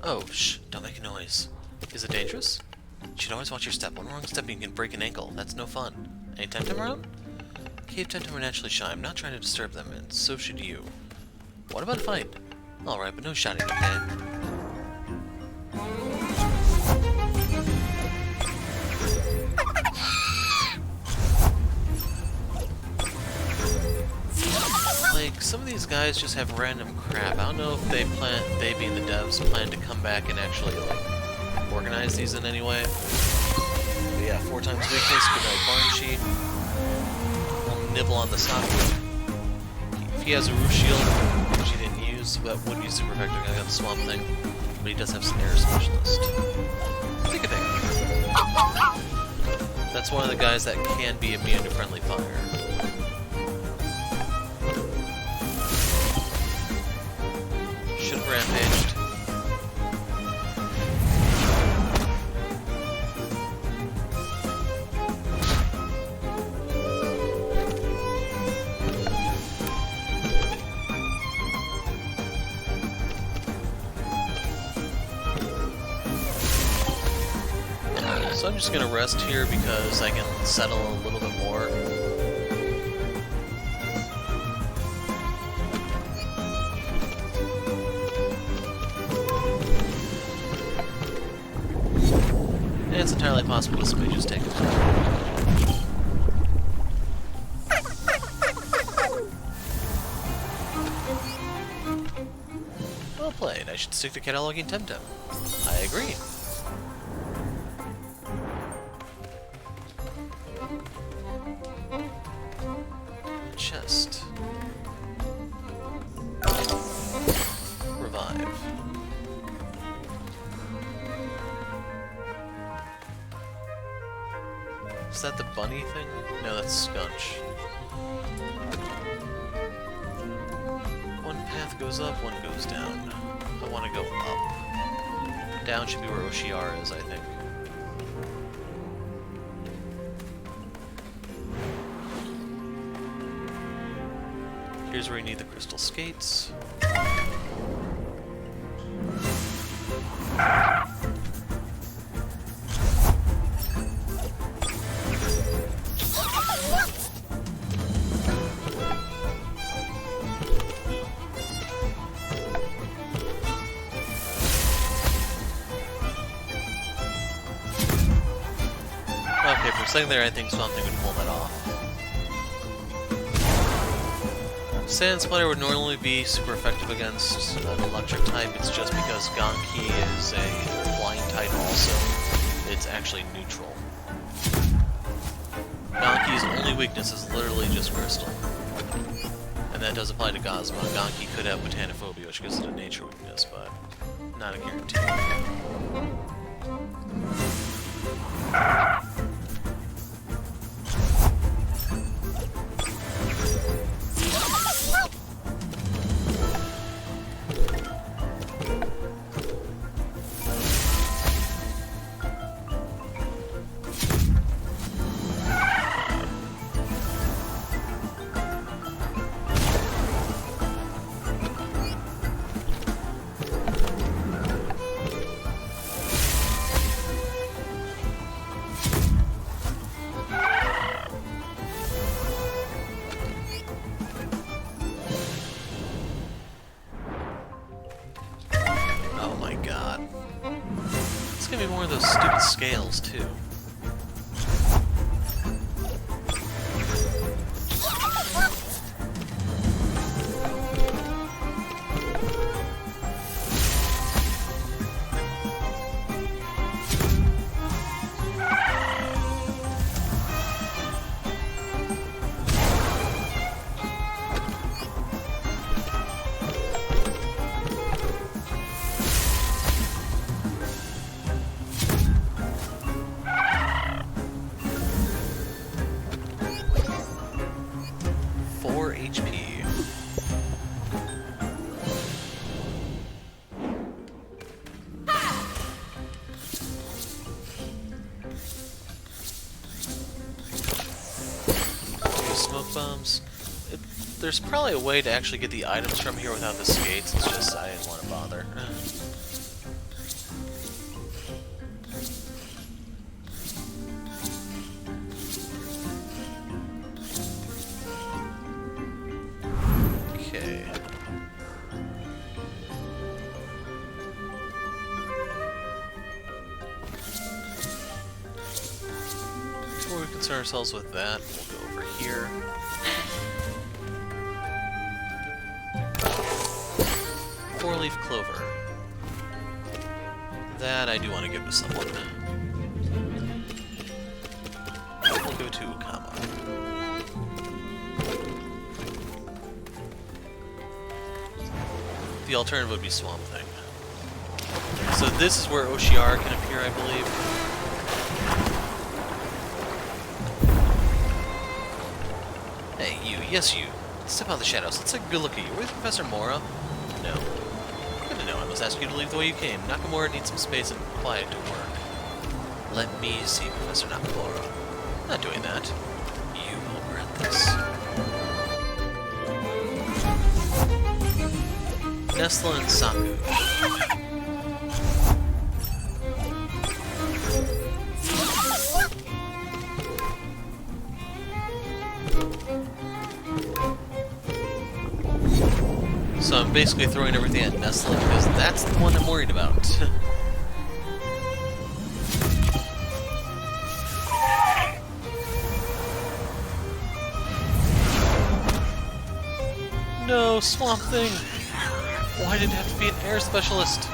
Oh, shh, don't make a noise. Is it dangerous? You should always watch your step. One wrong step and you can break an ankle. That's no fun. Any Temtem around? Cave Temtem are naturally shy. I'm not trying to disturb them, and so should you. What about a fight? Alright, but no shouting, okay? Like, some of these guys just have random crap. I don't know if they being the devs, plan to come back and actually, like, organize these in any way. But yeah, 4 times weakness, good night barn sheet. We'll nibble on the sock. If he has a roof shield, which he didn't use, that would be super effective against the swamp thing. But he does have some air specialist. Think of it. That's one of the guys that can be immune to friendly fire. Should have rampaged. So I'm just gonna rest here because I can settle a little bit more. And it's entirely possible this may just take a turn. Well played. I should stick to cataloging Temtem. I agree. Chest. Revive. Is that the bunny thing? No, that's Scunch. One path goes up, one goes down. I want to go up. Down should be where Oshiar is, I think. Here's where you need the crystal skates. Okay, for a second there I think Swamp Thing would pull that off. Sand Splitter would normally be super effective against an electric type, it's just because Ganki is a flying type also. It's actually neutral. Ganki's only weakness is literally just Crystal. And that does apply to Gazma. Ganki could have Botanophobia, which gives it a nature weakness, but not a guarantee. It's gonna be more of those stupid scales, too. 4 HP. Smoke bombs. There's probably a way to actually get the items from here without the skates, it's just I didn't want to bother. Okay. Before we concern ourselves with that, we'll go over here. Four-leaf clover. That I do want to give to someone. We'll go to Ukama. The alternative would be Swamp Thing. So this is where Oshiar can appear, I believe. Hey, you. Yes, you. Step out of the shadows. Let's take a good look at you. Where's Professor Mora? No. Good to know. I must ask you to leave the way you came. Nakamura needs some space and quiet to work. Let me see Professor Nakamura. Not doing that. You will regret this. Nestle and Saku. So I'm basically throwing everything at Nestle because that's the one I'm worried about. No, Swamp Thing! Why did it have to be an air specialist?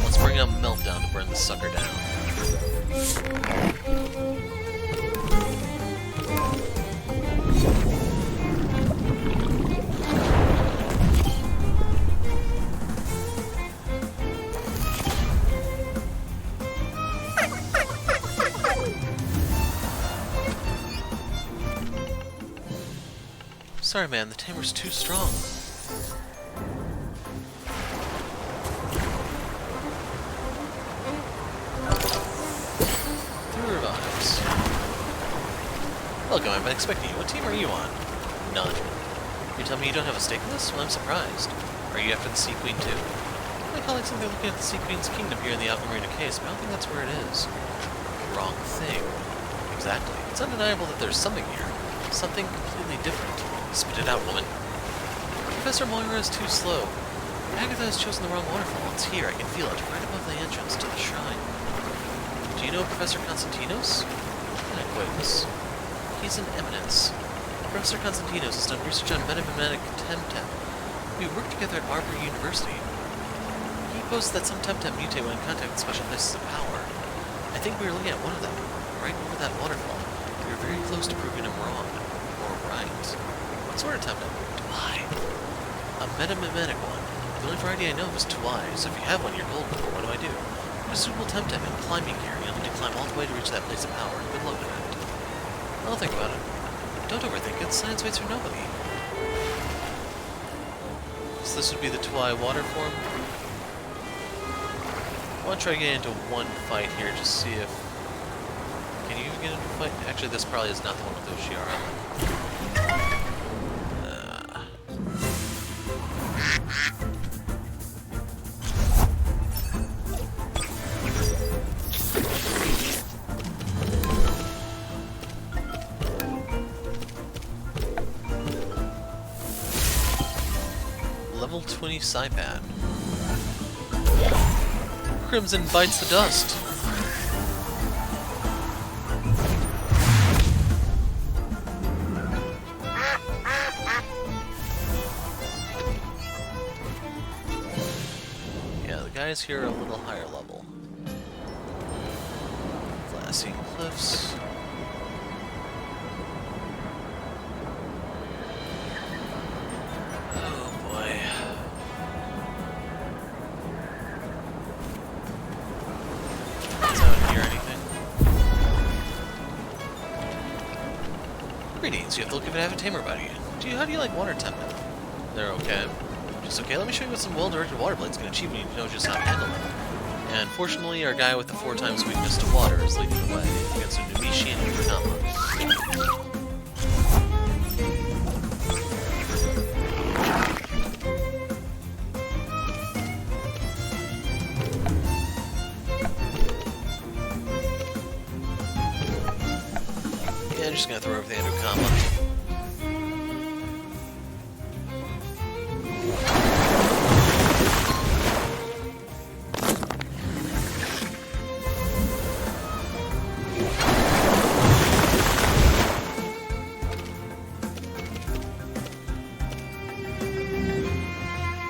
Let's bring out Meltdown to burn this sucker down. Sorry man, the tamer's too strong. Three revives. Welcome, I've been expecting you. What team are you on? None. You tell me you don't have a stake in this? Well, I'm surprised. Are you after the Sea Queen too? My colleagues think they're looking at the Sea Queen's kingdom here in the Alpha Marina case, but I don't think that's where it is. Wrong thing. Exactly. It's undeniable that there's something here. Something completely different. Spit it out, woman. Professor Moira is too slow. Agatha has chosen the wrong waterfall. It's here. I can feel it, right above the entrance to the shrine. Do you know Professor Constantinos? An acquaintance. He's an eminence. Professor Constantinos has done research on metamimetic Temtem. We work together at Arbor University. He posed that some Temtem mutate when in contact with special places of power. I think we were looking at one of them, right over that waterfall. We were very close to proving him wrong. Or right. What sort of Temtem? Tuai. A metamimetic one. The only variety I know is Tuai, so if you have one you're golden. What do I do? Put a suitable Temtem in climbing gear, and you'll need to climb all the way to reach that place of power. Good luck with it. I'll think about it. Don't overthink it. Science waits for nobody. So this would be the Tuai water form. I want to try to get into one fight here, just see if... Can you even get into a fight? Actually, this probably is not the one with Oshiara. Level 20 Saipan. Crimson bites the dust. Yeah, the guys here are a little higher level. Glassy cliffs. Greetings, you have to look if you have a tamer about you. How do you like water Temtem? They're okay. Just okay, let me show you what some well-directed water blades can achieve when you know just how to handle them. And fortunately, our guy with the 4 times weakness to water is leading the way against a Numishi and Ukama. I'm just gonna throw everything into Ukama.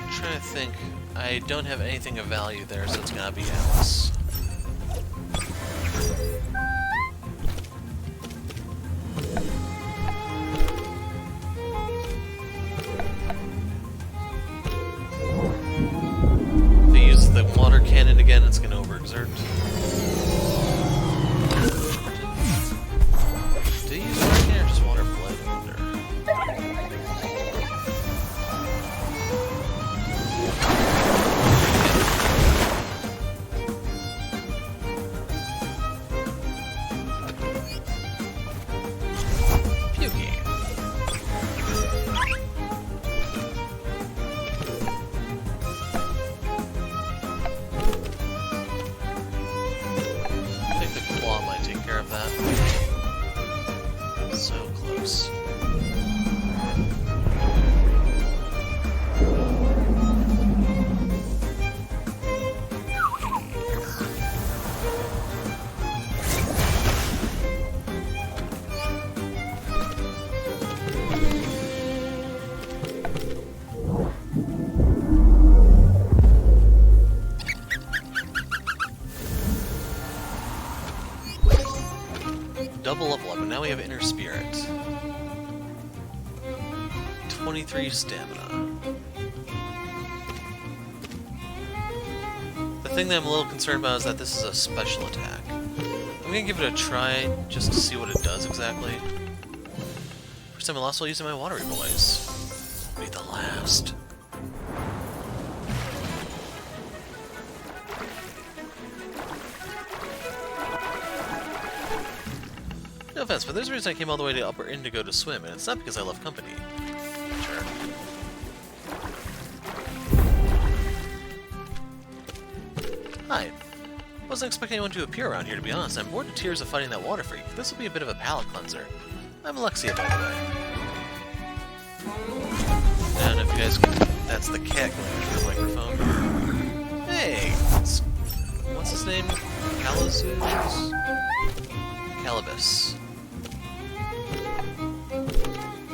I'm trying to think. I don't have anything of value there, so it's gonna be Alice. Cannon again, it's going to overexert. Do you use water cannon or just water blade? I wonder. Pukey. So close. double level up, and now we have Inner Spirit. 23 stamina. The thing that I'm a little concerned about is that this is a special attack. I'm gonna give it a try just to see what it does exactly. First time I lost while using my watery boys. Be the last. No offense, but there's a reason I came all the way to Upper Indigo to swim, and it's not because I love company. Sure. Hi. Wasn't expecting anyone to appear around here, to be honest. I'm bored to tears of fighting that water freak. This will be a bit of a palate cleanser. I'm Alexia, by the way. I don't know if you guys can... That's the cat going into the microphone. Hey! What's his name? Calibus.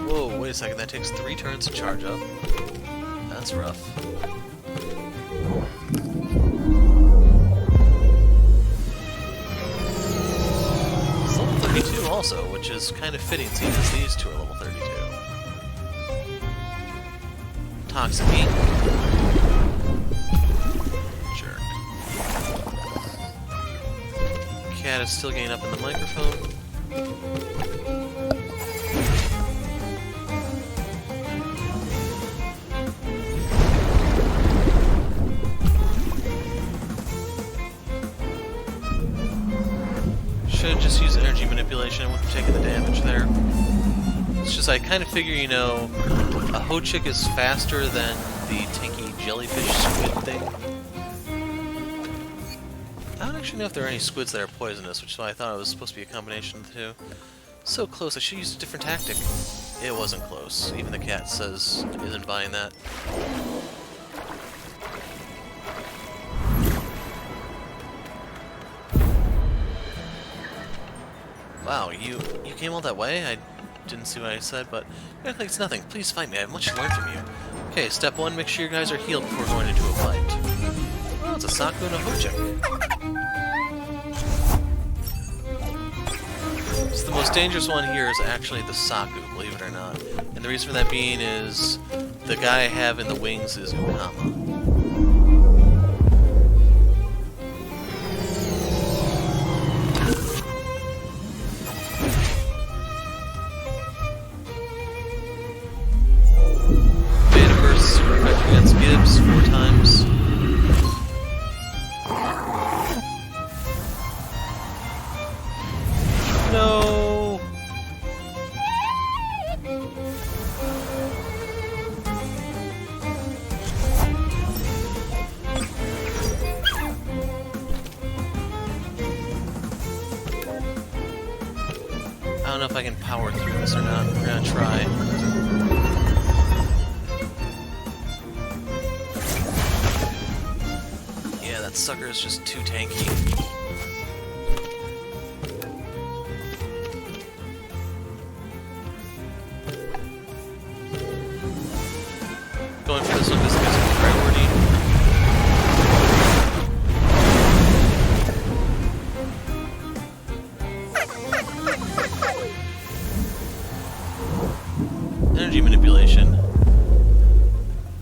Whoa, wait a second. That takes 3 turns to charge up. That's rough. It's level 32 also, which is kind of fitting seeing as these two are level 32. Toxic Ink. Jerk. Cat is still getting up in the microphone. Should just use energy manipulation. I wouldn't have taken the damage there. It's just I kind of figure, you know, a Ho-Chick is faster than the tanky jellyfish squid thing. I don't actually know if there are any squids that are poisonous, which is why I thought it was supposed to be a combination of the two. So close, I should use a different tactic. It wasn't close. Even the cat says isn't buying that. Wow, you came all that way? I didn't see what I said, but you act like it's nothing. Please fight me, I have much to learn from you. Okay, step 1, make sure you guys are healed before going into a fight. Oh, it's a Saku and a Ho-Chick. So the most dangerous one here is actually the Saku, believe it or not. And the reason for that being is the guy I have in the wings is Ukama. Against Gibbs 4 times. No. I don't know if I can power through this or not. We're gonna try. That sucker is just too tanky. Going for this one because it gives me priority. Energy manipulation.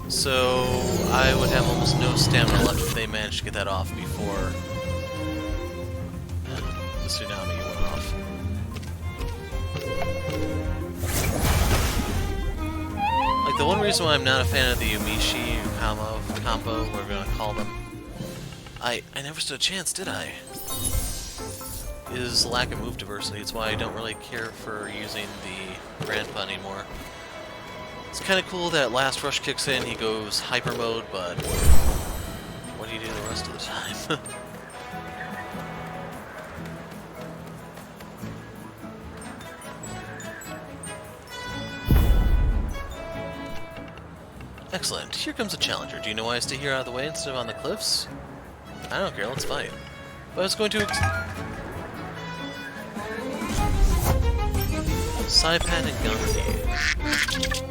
So I would have almost no stamina left if they managed to get that off before the tsunami went off. Like, the one reason why I'm not a fan of the Yumishi, Ukama, combo, whatever we're gonna call them, I never stood a chance, did I? Is lack of move diversity. It's why I don't really care for using the Grandpa anymore. It's kind of cool that last rush kicks in, he goes hyper mode, but what do you do the rest of the time? Excellent. Here comes a challenger. Do you know why I stay here out of the way instead of on the cliffs? I don't care, let's fight. But I was going to... Saipan and Gunki.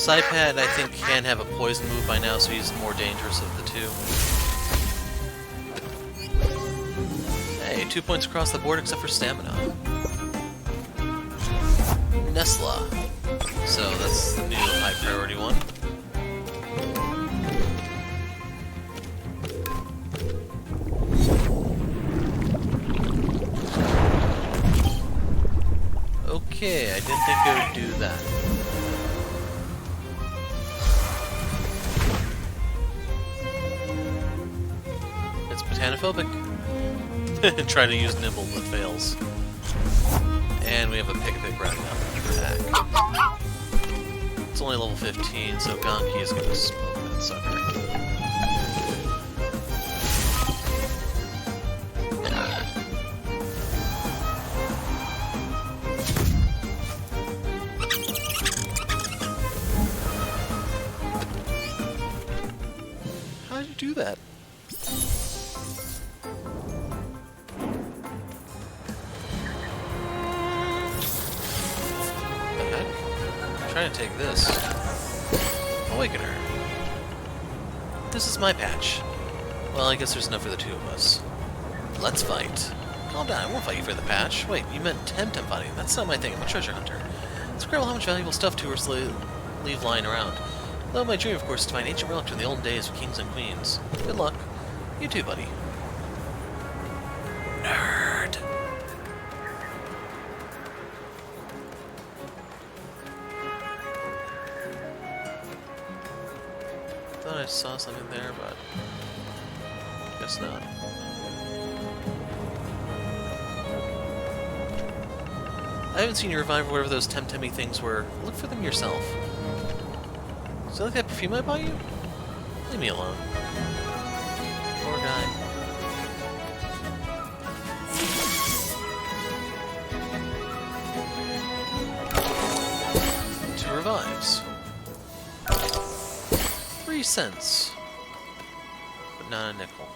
Psypad, I think, can have a poison move by now, so he's more dangerous of the two. Hey, 2 points across the board except for stamina. Nesla. So that's the new high priority one. Okay, I didn't think it would do that. It's botanophobic. Try to use Nibble, but fails. And we have a Pick rounding out the attack. It's only level 15, so Gonki is gonna smoke that sucker. How did you do that? Trying to take this. Awaken her. This is my patch. Well, I guess there's enough for the two of us. Let's fight. Calm down, I won't fight you for the patch. Wait, you meant Temtem fighting. That's not my thing, I'm a treasure hunter. It's incredible how much valuable stuff tourists leave lying around. Though my dream, of course, is to find ancient relics from the olden days of kings and queens. Good luck. You too, buddy. Nerd. Thought I saw something there, but guess not. I haven't seen you revive whatever those Temtem-y things were. Look for them yourself. Is that like that perfume I bought you? Leave me alone. Poor guy. 2 revives. 3 cents. But not a nickel.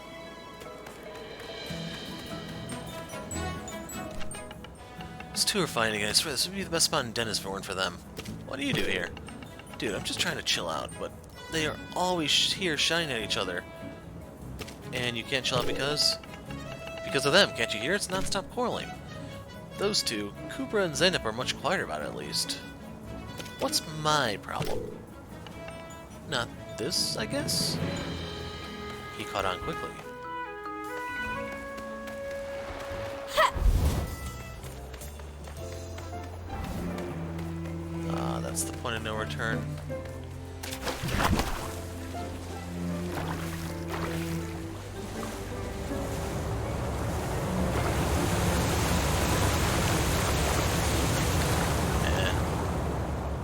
These two are fighting again. I swear this would be the best spot in Dennis if it weren't for them. What do you do here? Dude, I'm just trying to chill out, but they are always here shouting at each other. And you can't chill out because? Because of them, can't you hear? It's non-stop quarreling. Those two, Kubra and Zeynep, are much quieter about it, at least. What's my problem? Not this, I guess? He caught on quickly. Ah, that's the point of no return.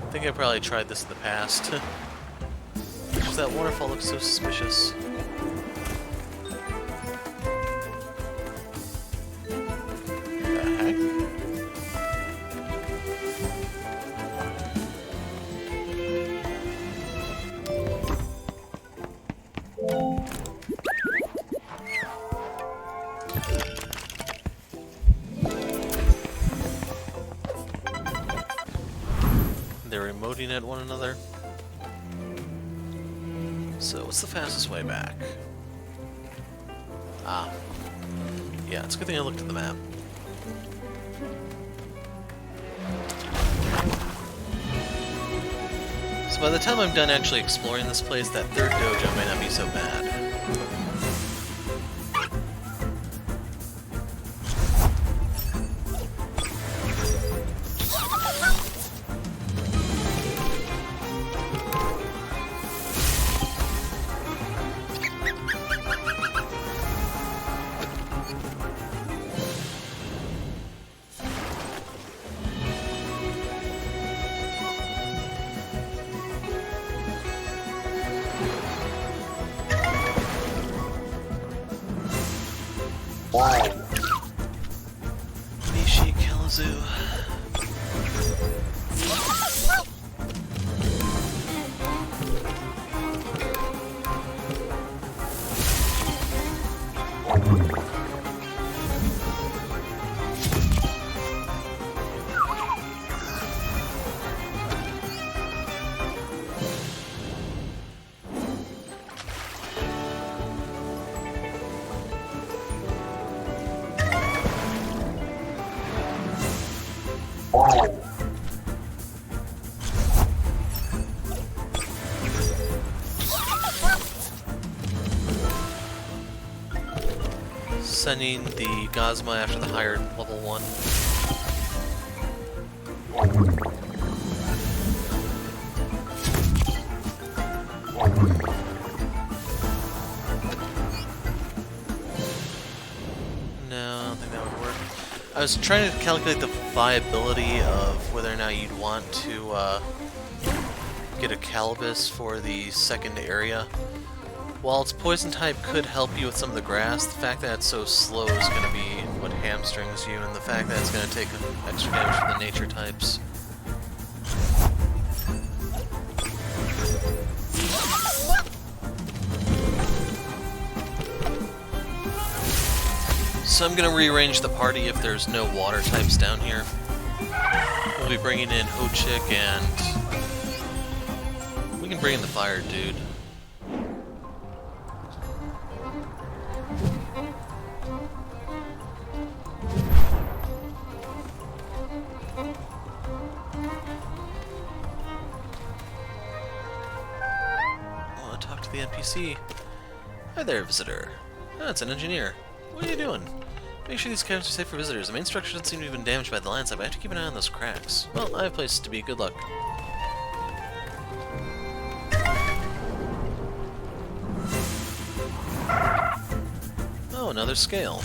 I think I probably tried this in the past. Just that waterfall looks so suspicious. The heck? They're emoting at one another. So, what's the fastest way back? Ah. Yeah, it's a good thing I looked at the map. So by the time I'm done actually exploring this place, that third dojo may not be so bad. Nishi Killazoo. Sending the Gosma after the higher level one. No, I don't think that would work. I was trying to calculate the viability of whether or not you'd want to get a Calibus for the second area. While its poison type could help you with some of the grass, the fact that it's so slow is going to be what hamstrings you, and the fact that it's going to take extra damage from the nature types. So I'm going to rearrange the party if there's no water types down here. We'll be bringing in Ho-Chick, and we can bring in the fire dude. The NPC. Hi there, visitor. Oh, it's an engineer. What are you doing? Make sure these caverns are safe for visitors. The main structure doesn't seem to have been damaged by the landslide, but I have to keep an eye on those cracks. Well, I have places to be. Good luck. Oh, another scale.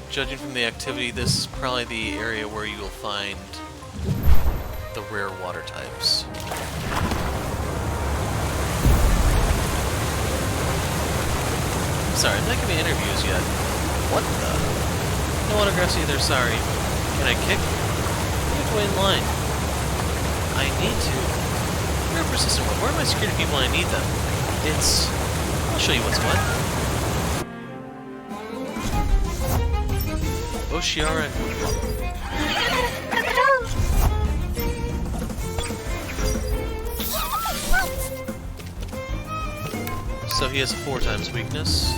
Judging from the activity, this is probably the area where you will find the rare water types. Sorry, I'm not giving interviews yet. What the? No autographs either, sorry. Can I kick? You have to wait in line. I need to. You're a persistent one. Where are my security people when I need them? I'll show you what's what. Oshiara and So he has a 4 times weakness.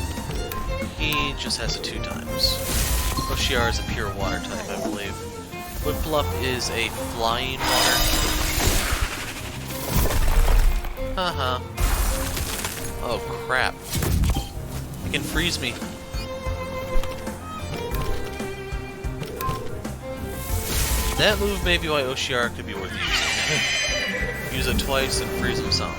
He just has a 2 times. Oshiara is a pure water type, I believe. Whiplup is a flying water. Haha. Oh crap. He can freeze me. That move may be why Oshiara could be worth using. Use it twice and freeze him solid.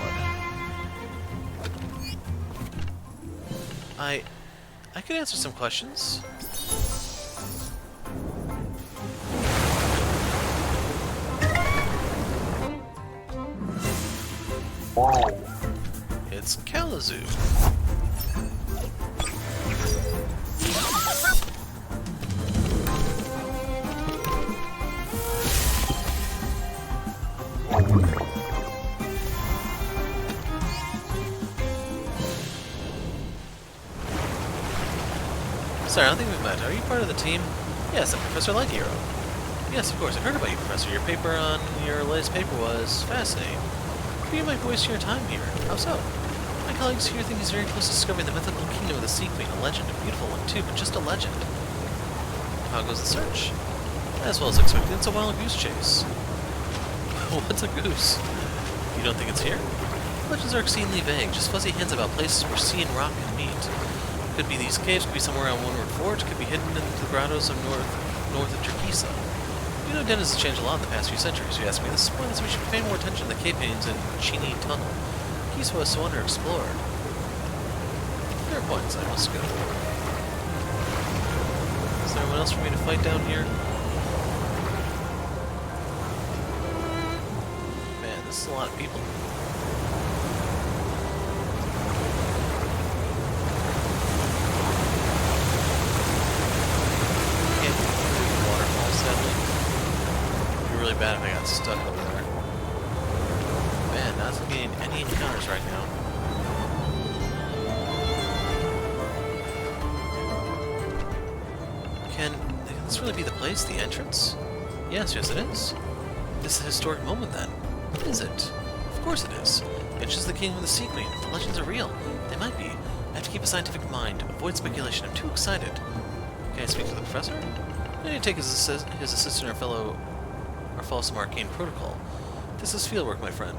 I could answer some questions. It's Kalamazoo. Sorry, I don't think we've met. Are you part of the team? Yes, I'm Professor Lighthero. Yes, of course, I've heard about you, Professor. Your paper on your latest paper was fascinating. You might be wasting your time here. How so? My colleagues here think he's very close to discovering the mythical kingdom of the Sea Queen, a legend, a beautiful one too, but just a legend. How goes the search? As well as expected, it's a wild goose chase. What's a goose? You don't think it's here? Legends are exceedingly vague, just fuzzy hints about places where sea and rock can meet. Could be these caves, could be somewhere around Windward Forge, could be hidden in the grottos of north of Turkisa. You know, Dennis has changed a lot in the past few centuries, you ask me. This is why we should pay more attention to the cave paintings in Chini Tunnel. Kisa was so underexplored. Fair points, I must go. Is there anyone else for me to fight down here? Man, this is a lot of people. Really bad if I got stuck over there. Man, not getting any encounters right now. Can this really be the place? The entrance? Yes, it is. This is a historic moment then. Is it? Of course it is. It's just the king with the sea queen. The legends are real. They might be. I have to keep a scientific mind. Avoid speculation. I'm too excited. Can I speak to the professor? I need to take his assistant or follow some arcane protocol. This is fieldwork, my friend.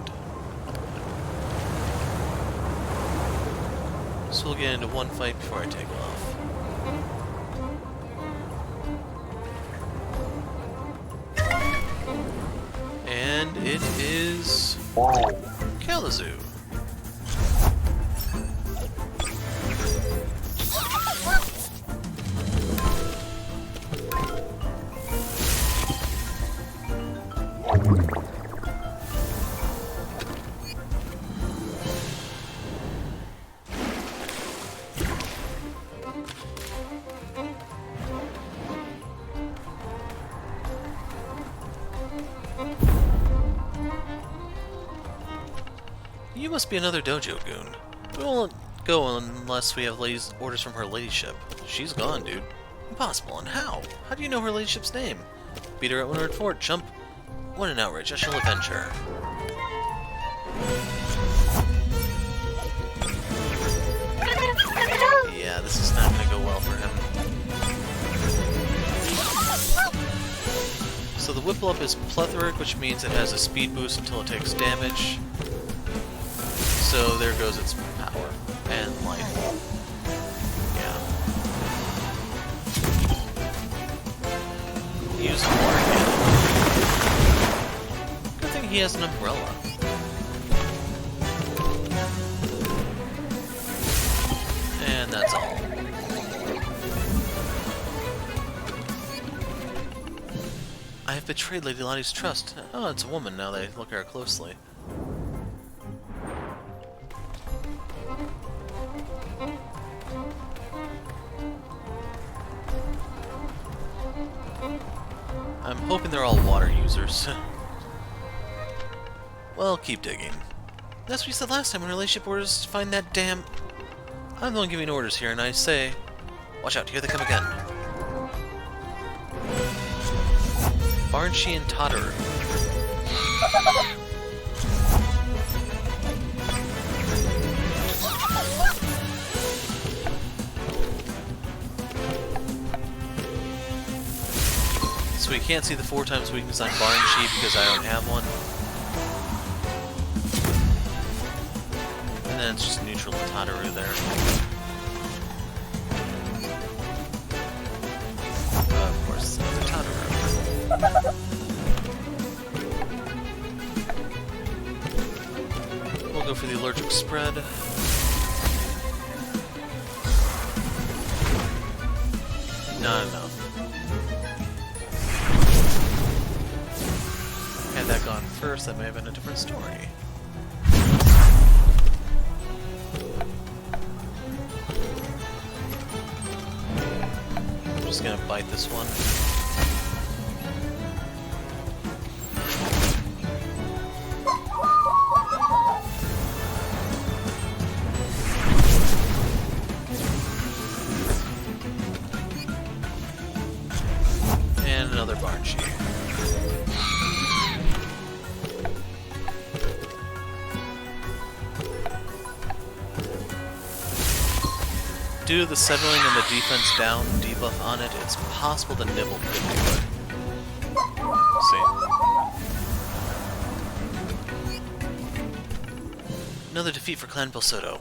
So we'll get into one fight before I take off. And it is Kalamazoo. You must be another Dojo goon. We won't go unless we have orders from her ladyship. She's gone, dude. Impossible. And how? How do you know her ladyship's name? Beat her at Windward Fort, chump. What an outrage. I shall avenge her. Yeah, this is not going to go well for him. So the Whipple-Up is plethoric, which means it has a speed boost until it takes damage. So there goes its power and life. Yeah. Use water cannon. Good thing he has an umbrella. And that's all. I have betrayed Lady Lottie's trust. Oh, it's a woman now that I look at her closely. I'm hoping they're all water users. Well, keep digging. That's what you said last time when relationship orders to find that damn... I'm the one giving orders here, and I say... Watch out, here they come again. Barnshee and Totterer. So we can't see the 4 times weakness on Barnshee because I don't have one. And then it's just neutral and Totterer there. Of course, it's another Totterer. We'll go for the allergic spread. Not enough. Had that gone first, that may have been a different story. I'm just gonna bite this one. And another Barnshee. Due to the settling and the defense down debuff on it, it's possible the Nibble could do it. See. Another defeat for Clan Belsoto.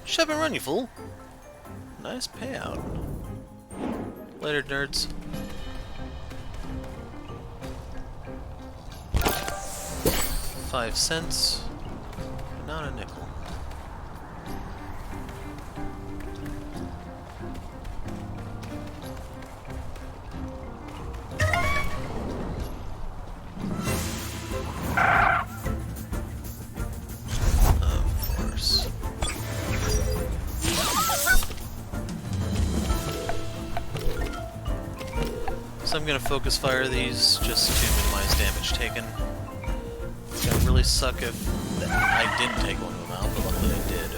Shove and run, you fool! Nice payout. Later, nerds. $0.05. Not a nickel. So I'm going to focus fire these just to minimize damage taken. It's got a really really suck if I didn't take one of them out, but luckily I did.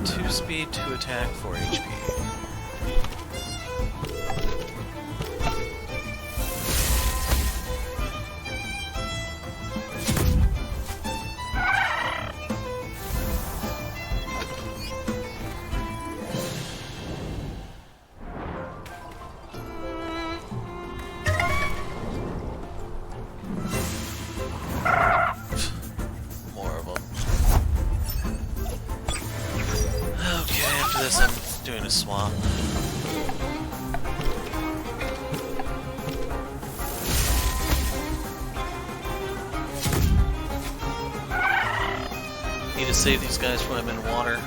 Two speed, 2 attack, 4 HP. I'm doing a swap. Need to save these guys when I'm in water.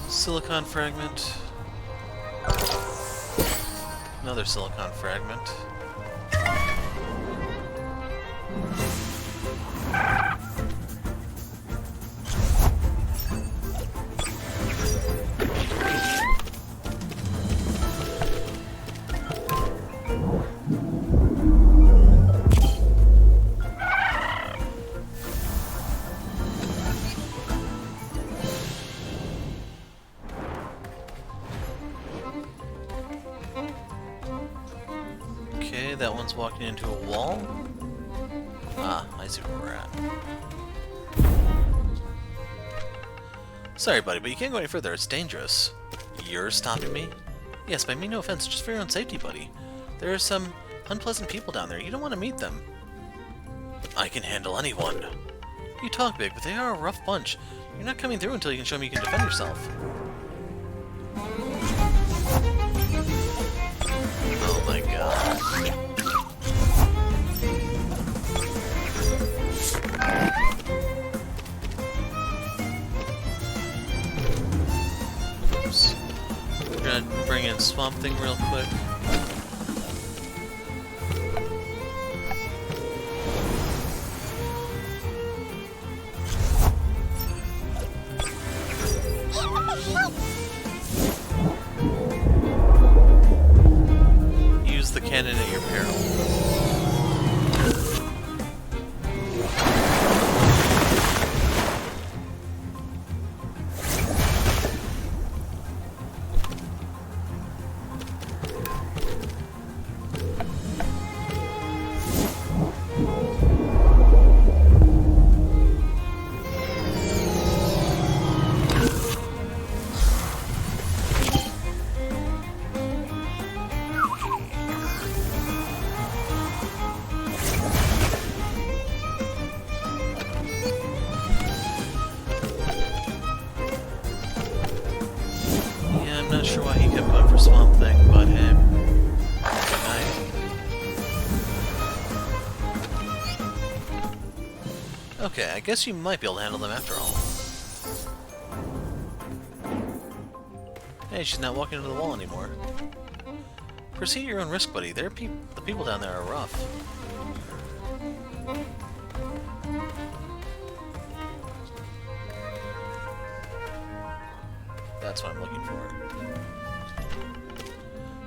Silicon fragment. Another silicon fragment. That one's walking into a wall. Ah, I see where we're at. Sorry, buddy, but you can't go any further. It's dangerous. You're stopping me? Yes, I mean no offense, just for your own safety, buddy. There are some unpleasant people down there. You don't want to meet them. I can handle anyone. You talk big, but they are a rough bunch. You're not coming through until you can show me you can defend yourself. Oh my god. Oops. We're gonna bring in Swamp Thing real quick. Use the cannon at your peril. I'm not sure why he kept going for Swamp Thing, but hey. Okay, I guess you might be able to handle them after all. Hey, she's not walking into the wall anymore. Proceed at your own risk, buddy. The people down there are rough. That's what I'm looking for.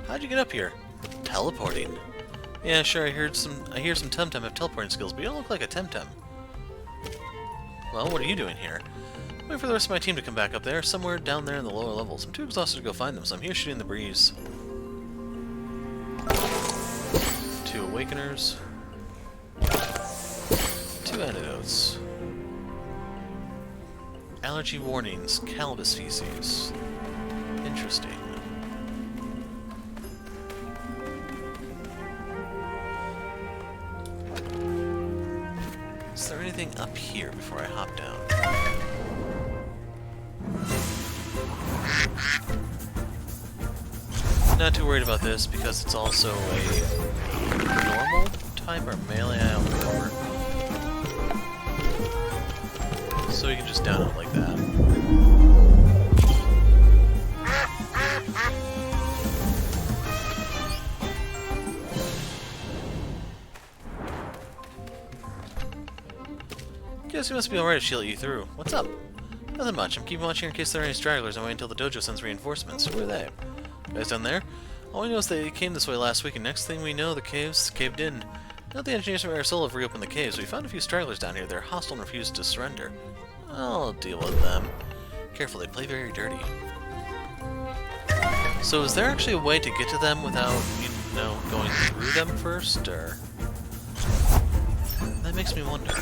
How'd you get up here? Teleporting. Yeah, sure, I hear some Temtem have teleporting skills, but you don't look like a Temtem. Well, what are you doing here? I'm waiting for the rest of my team to come back up there, somewhere down there in the lower levels. I'm too exhausted to go find them, so I'm here shooting the breeze. 2 Awakeners. 2 Antidotes. Allergy warnings, cannabis feces. Interesting. Is there anything up here before I hop down? Not too worried about this because it's also a normal type our melee out over. So we can just down it like that. Guess you must be alright if she let you through. What's up? Nothing much. I'm keeping watching in case there are any stragglers and waiting until the dojo sends reinforcements. Who are they? Guys down there? All we know is they came this way last week, and next thing we know, the caves caved in. Now the engineers from Aerosol have reopened the caves. We found a few stragglers down here. They're hostile and refuse to surrender. I'll deal with them. Careful, they play very dirty. So is there actually a way to get to them without, you know, going through them first, or...? That makes me wonder.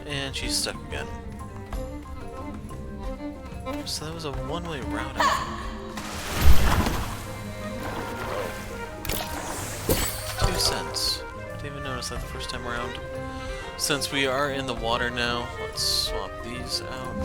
And she's stuck again. So that was a one-way route, I think. 2 cents. Didn't even notice that the first time around. Since we are in the water now, let's swap these out.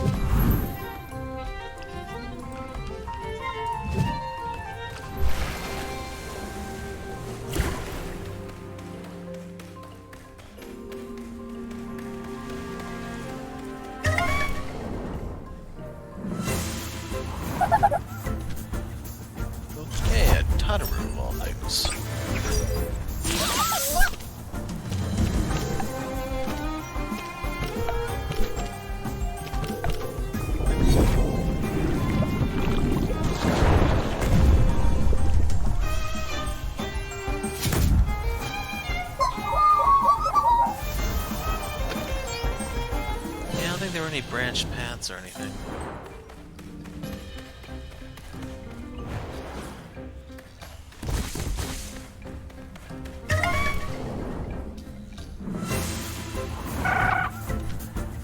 Okay, a Tataru of all things. Yeah, I don't think there were any branched paths or anything.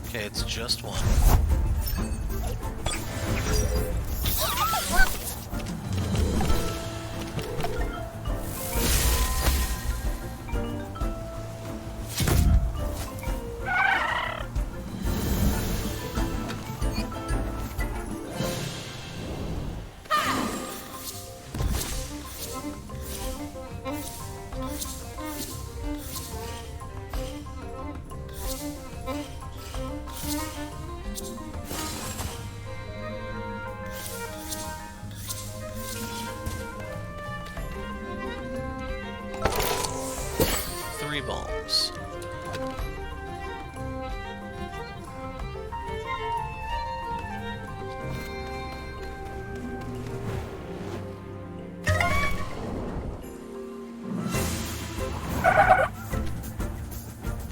Okay, it's just one. Bombs.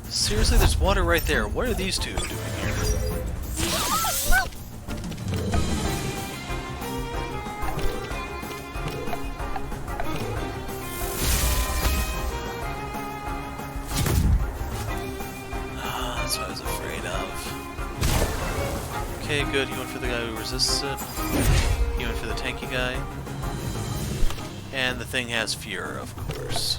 Seriously, there's water right there. What are these two doing here? That's what I was afraid of. Okay, good. You went for the guy who resists it. You went for the tanky guy. And the thing has fear, of course.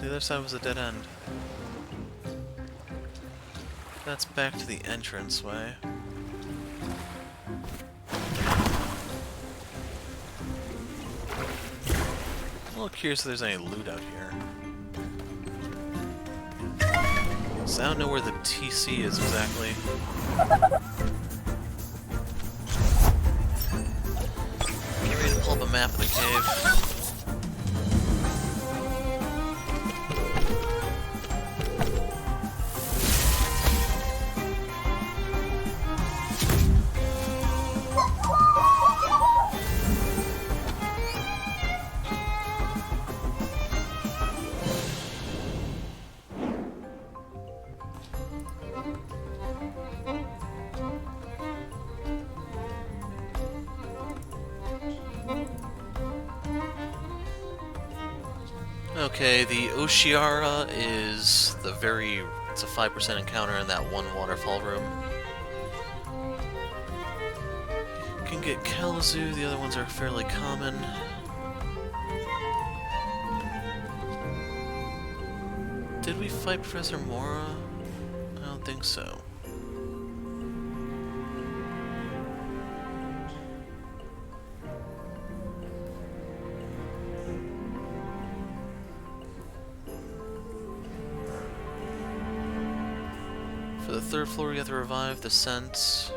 The other side was a dead end. That's back to the entranceway. I'm a little curious if there's any loot out here. So I don't know where the TC is exactly. Get ready to pull up a map of the cave. Okay, the Oshiara is it's a 5% encounter in that one waterfall room. You can get Kalamazoo, the other ones are fairly common. Did we fight Professor Mora? I don't think so. For the third floor, we have to revive the scents.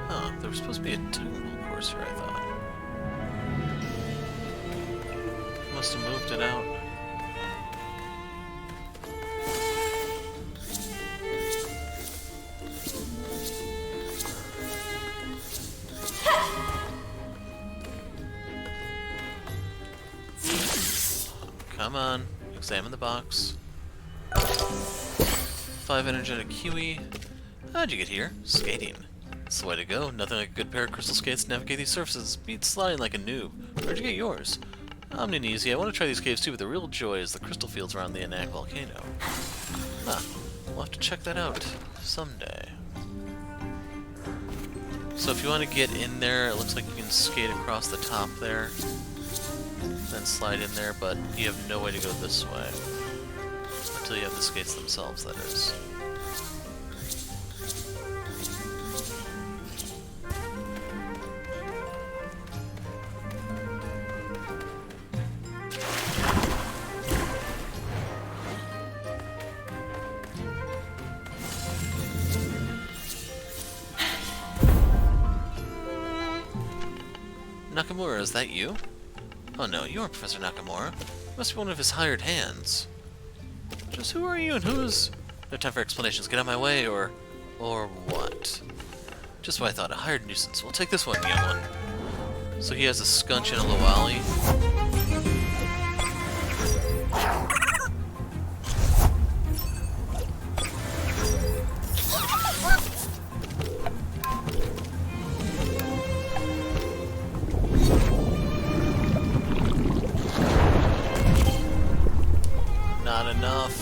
Huh, there was supposed to be a technical course here, I thought. Must have moved it out. Come on, examine the box. 5 energetic kiwi. How'd you get here? Skating. That's the way to go. Nothing like a good pair of crystal skates to navigate these surfaces. Beat sliding like a noob. Where'd you get yours? Omni-easy. I want to try these caves too, but the real joy is the crystal fields around the Anak volcano. Huh. We'll have to check that out someday. So if you want to get in there, it looks like you can skate across the top there. Then slide in there, but you have no way to go this way. Until you have the skates themselves, that is. Nakamura, is that you? Oh no, you aren't Professor Nakamura. You must be one of his hired hands. Just who are you and who's... No time for explanations. Get out of my way, or what? Just what I thought. A hired nuisance. We'll take this one, young one. So he has a scunch and a Loali. Not enough.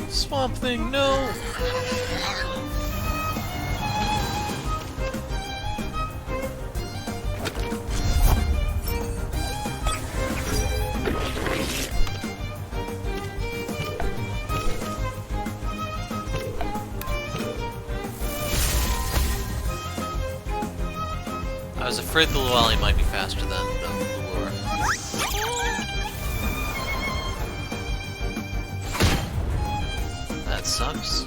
Swamp Thing, no! I was afraid the Loali might be faster than the lure. That sucks.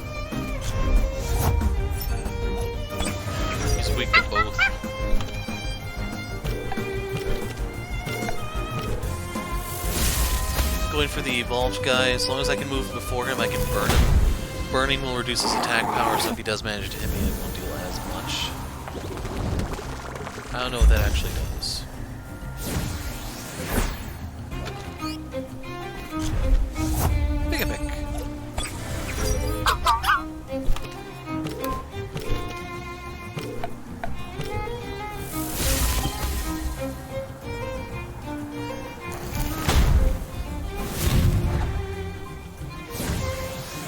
He's weak to both. Going for the evolved guy. As long as I can move before him, I can burn him. Burning will reduce his attack power, so if he does manage to hit me, it won't deal as much. I don't know what that actually does. Pick-a-pick.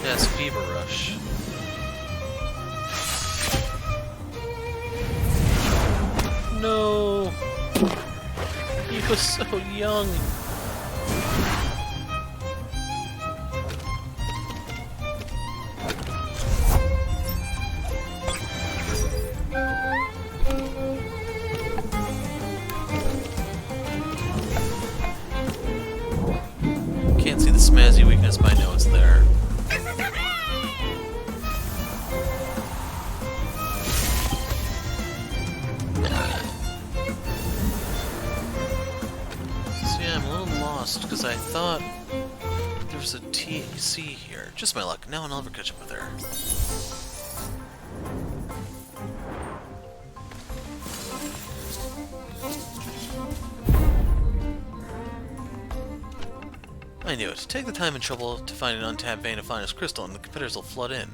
Yes, Fever Rush. No! He was so young! Can't see the smazzy weakness, but I know it's there. Because I thought there was a TC here. Just my luck. Now I'll never catch up with her. I knew it. Take the time and trouble to find an untapped vein of finest crystal, and the competitors will flood in.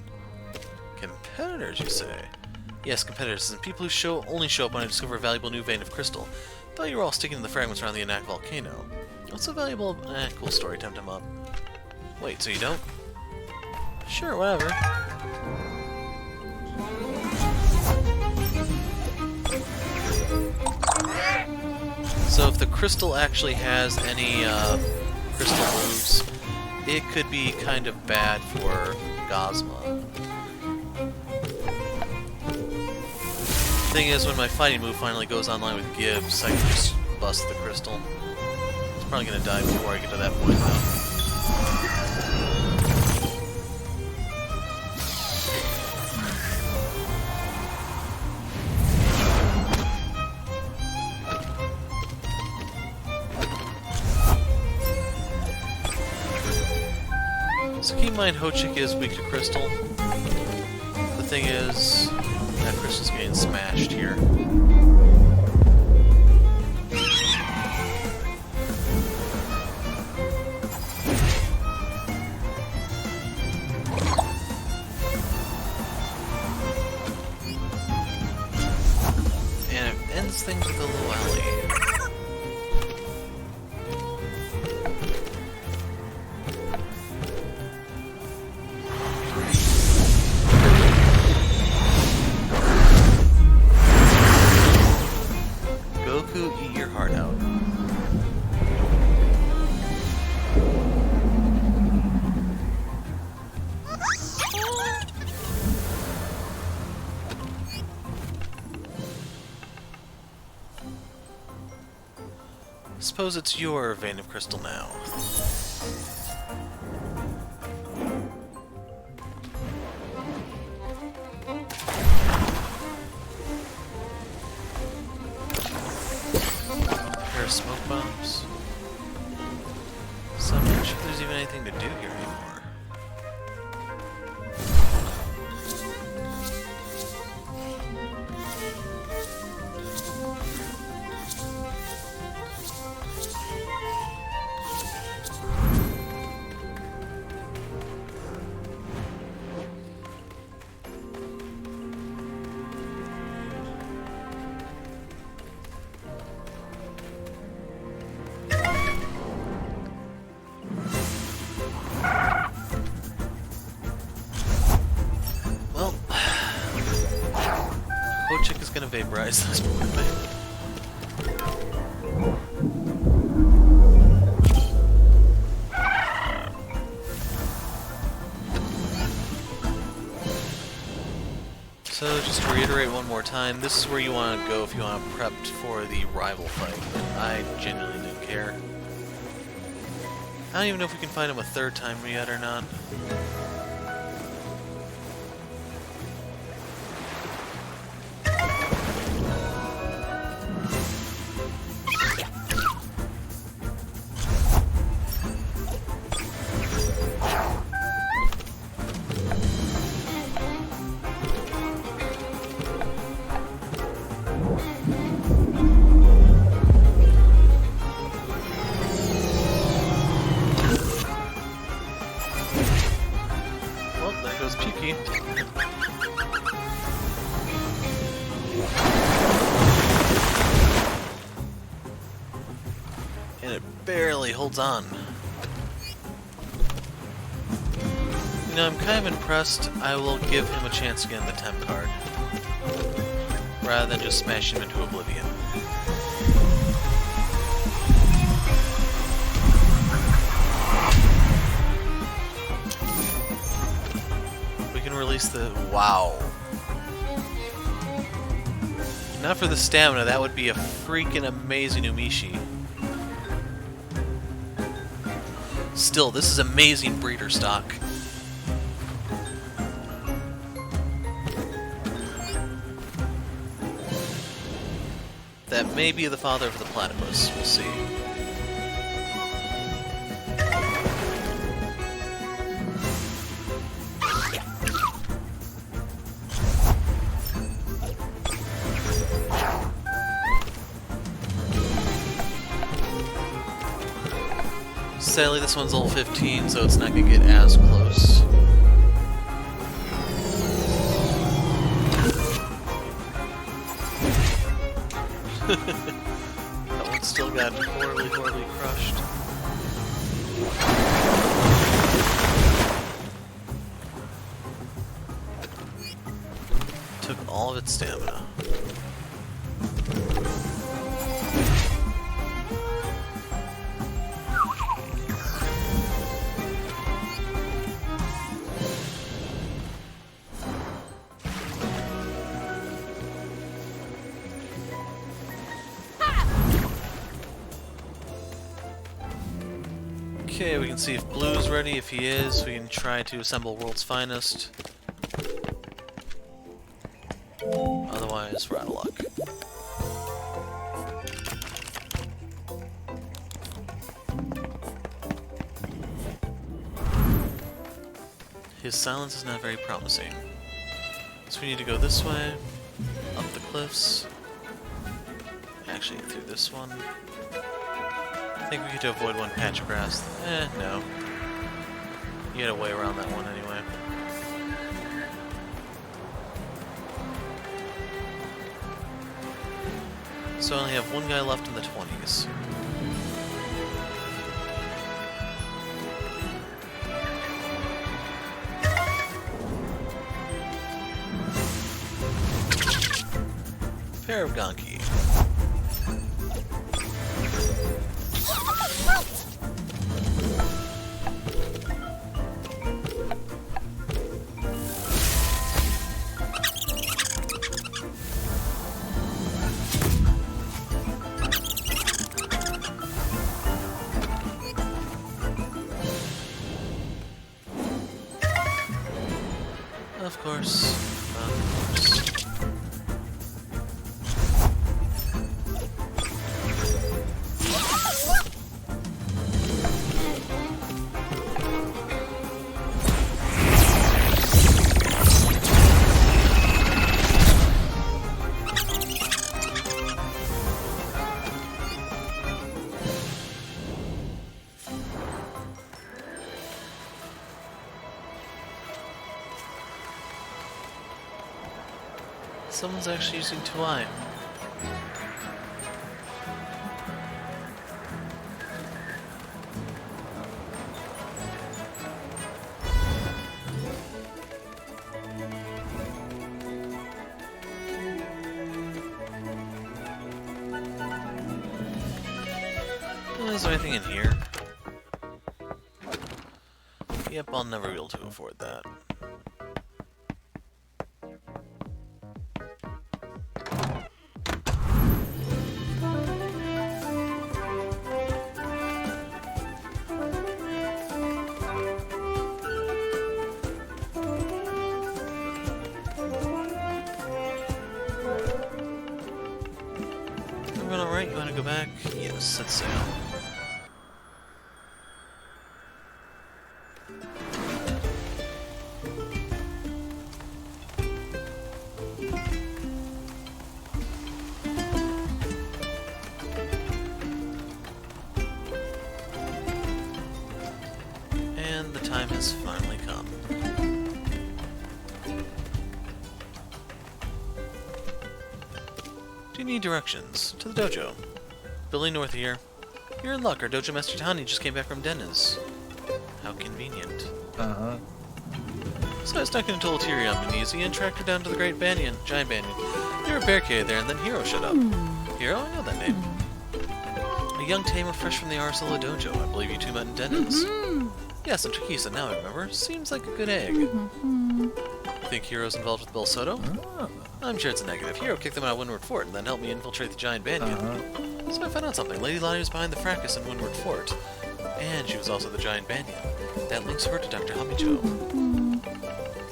Competitors, you say? Yes, competitors, and people who only show up when I discover a valuable new vein of crystal. Thought you were all sticking to the fragments around the Anak volcano. What's so valuable? Cool story, Temtem up. Wait, so you don't? Sure, whatever. So if the crystal actually has any crystal moves, it could be kind of bad for Gozma. Thing is, when my fighting move finally goes online with Gibbs, I can just bust the crystal. It's probably gonna die before I get to that point though. So keep in mind, Ho-Chick is weak to crystal. The thing is, that crystal's getting smashed here. And it ends things with a little alley. Eat your heart out. Suppose it's your vein of crystal now. Smoke bombs. So I'm not sure if there's even anything to do here anymore. Ho-Chick is gonna vaporize this poor thing. So just to reiterate one more time, this is where you want to go if you want to prep for the rival fight. I genuinely didn't care. I don't even know if we can find him a third time yet or not. And it barely holds on. You know, I'm kind of impressed. I will give him a chance again in the temp card, rather than just smash him into oblivion. We can release the... wow. Not for the stamina, that would be a freaking amazing Umishi. Still, this is amazing breeder stock. That may be the father of the platypus, we'll see. Sadly, this one's level 15, so it's not going to get as close. That one still got horribly, horribly crushed. Took all of its stamina. Okay, we can see if Blue's ready. If he is, we can try to assemble World's Finest. Otherwise, we're out of luck. His silence is not very promising. So we need to go this way, up the cliffs. Actually, through this one. I think we get to avoid one patch of grass. No. You get a way around that one anyway. So I only have one guy left in the 20s. Pair of Gonki. Of course. Someone's actually using Tuai. Is there anything in here? Yep, I'll never be able to afford that. Everyone alright? You want to go back? Yes, let's sail. And the time has finally come. Do you need directions? To the dojo. Billy North here. You're in luck, our dojo master Tani just came back from Dennis. How convenient. Uh-huh. So I snuck into Ulterior on Easy and tracked her down to the Great Banyan, Giant Banyan. You were barricaded there and then Hiro showed up. Hiro? I know that name. A young tamer fresh from the Arcella Dojo. I believe you two met in Dennis. Yes, and Takisa, now I remember. Seems like a good egg. You think Hiro's involved with Bel Soto? I'm sure it's a negative. Hiro kicked them out of Windward Fort and then helped me infiltrate the Giant Banyan. So I found out something. Lady Lottie was behind the fracas in Windward Fort. And she was also the Giant Banyan. That links her to Dr. Hamijo,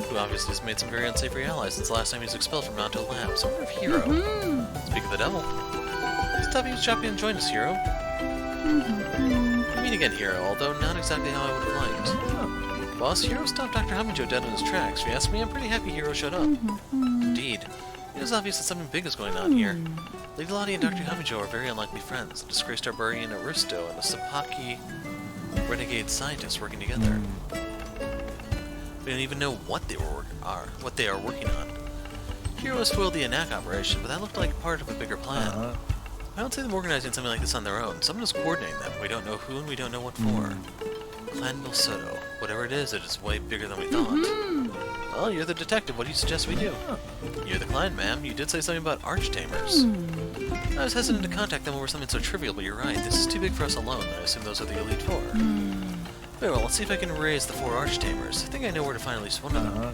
who obviously has made some very unsavory allies since the last time he was expelled from Nanto Labs. I wonder if Hiro... Speak of the devil. Stop you chopping and join us, Hiro. We meet again, Hiro, although not exactly how I would have liked. Boss, Hiro stopped Dr. Hamijo dead in his tracks. If you ask me, I'm pretty happy Hiro showed up. Indeed. It is obvious that something big is going on here. Lady Lottie and Dr. Hamijo are very unlikely friends. A disgraced Arborian Aristo and a Sapaki renegade scientists working together. We don't even know what they are working on. Hero spoiled the Anak operation, but that looked like part of a bigger plan. I don't see them organizing something like this on their own. Someone is coordinating them. We don't know who and we don't know what for. Clan Milsoto. Whatever it is way bigger than we thought. Well, you're the detective. What do you suggest we do? You're the client, ma'am. You did say something about arch-tamers. I was hesitant to contact them over something so trivial, but you're right. This is too big for us alone. I assume those are the Elite Four. Very well, let's see if I can raise the 4 arch-tamers. I think I know where to find at least one of them.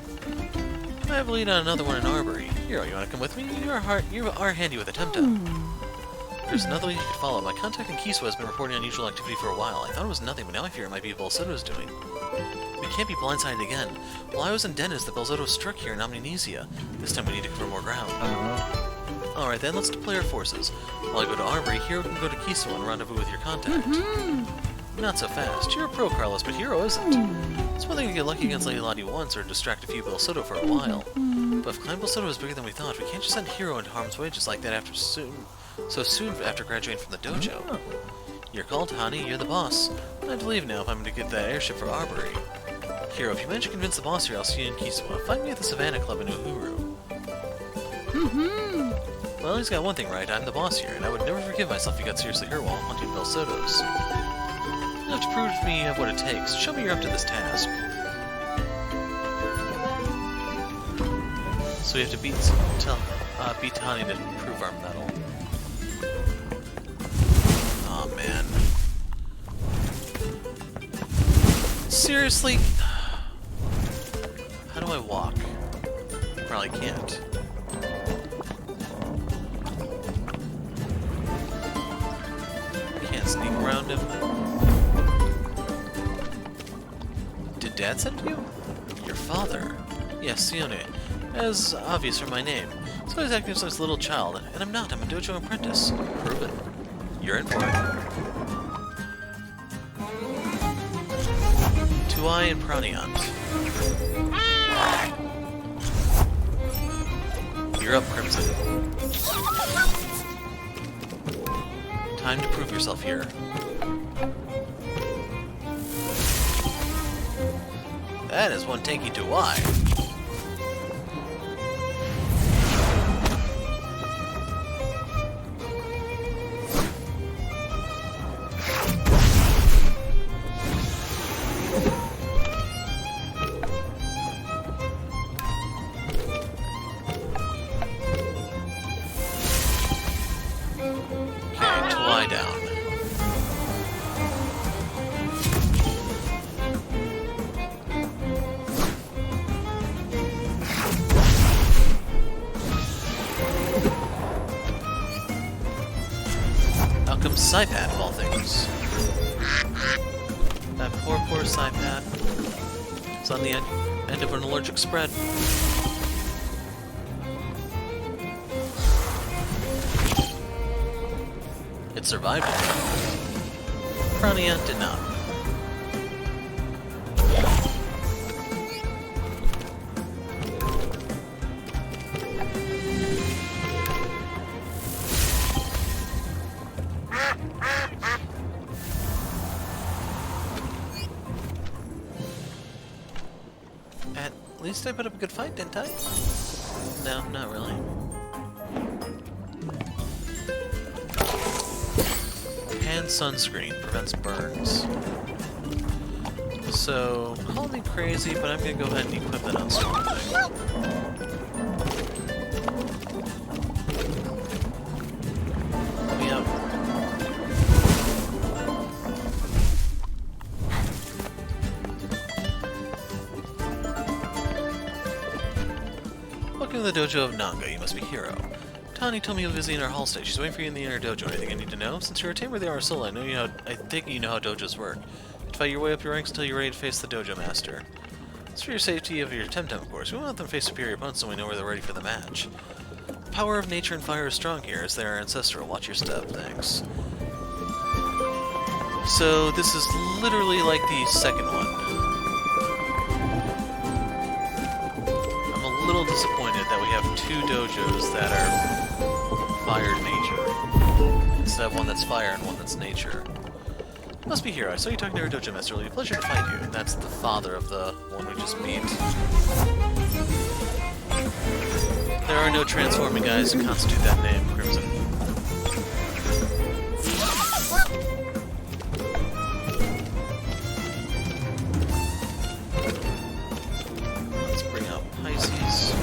I have a lead on another one in Arbory. Hero, you want to come with me? You are handy with a Temtem. There's another way you could follow. My contact in Kiswa has been reporting unusual activity for a while. I thought it was nothing, but now I fear it might be what Belzoto's doing. We can't be blindsided again. While I was in Dennis, the Belzoto struck here in Amnesia. This time we need to cover more ground. Alright then, let's deploy our forces. While I go to Arbory, Hero can go to Kiswa and rendezvous with your contact. Not so fast. You're a pro, Carlos, but Hero isn't. It's one thing to get lucky against Lady Lottie once or distract a few Belzoto for a while. But if Clan Belzoto is bigger than we thought, we can't just send Hero into harm's way just like that so soon after graduating from the dojo. You're called, honey. You're the boss. I have to leave now if I'm going to get that airship for Arbory. Hero, if you manage to convince the boss here, I'll see you in Kiswa. Find me at the Savannah Club in Uhuru. Well, he's got one thing right. I'm the boss here, and I would never forgive myself if you got seriously hurt while hunting Belzotos. You have to prove to me you have what it takes. Show me you're up to this task. So we have to beat Tani to prove our mettle. Aw, man. Seriously? How do I walk? Probably can't. Can't sneak around him. Did Dad send you? Your father? Yes, Sione. As obvious from my name. So he's acting as this little child, and I'm not. I'm a dojo apprentice. Prove it. You're in for it. Tuai and Praniant. You're up, Crimson. Time to prove yourself here. That is one tanky Tuai. Saipat, of all things. That poor Saipat. It's on the end of an allergic spread. It survived it. Praniant did not. At least I put up a good fight, didn't I? No, not really. Hand sunscreen prevents burns. So, call me crazy, but I'm gonna go ahead and equip that on Storm thing. Let me out. Welcome to the dojo of Nanga. You must be Hero. Tani told me you'll visit our hall state. She's waiting for you in the inner dojo. Anything I need to know? Since you're a tamer of the Arasola, I think you know how dojos work. To fight your way up your ranks until you're ready to face the dojo master. It's for your safety of your Temtem, of course. We won't let them face superior opponents so we know where they're ready for the match. The power of nature and fire is strong here, as they are ancestral. Watch your step, thanks. So, this is literally like the second one. I'm a little disappointed that we have two dojos that are fire nature, instead of one that's fire and one that's nature. Must be here. I saw you talking to our Dojo Master earlier. Pleasure to find you. That's the father of the one we just beat. There are no transforming guys who constitute that name, Crimson. Let's bring out Pisces.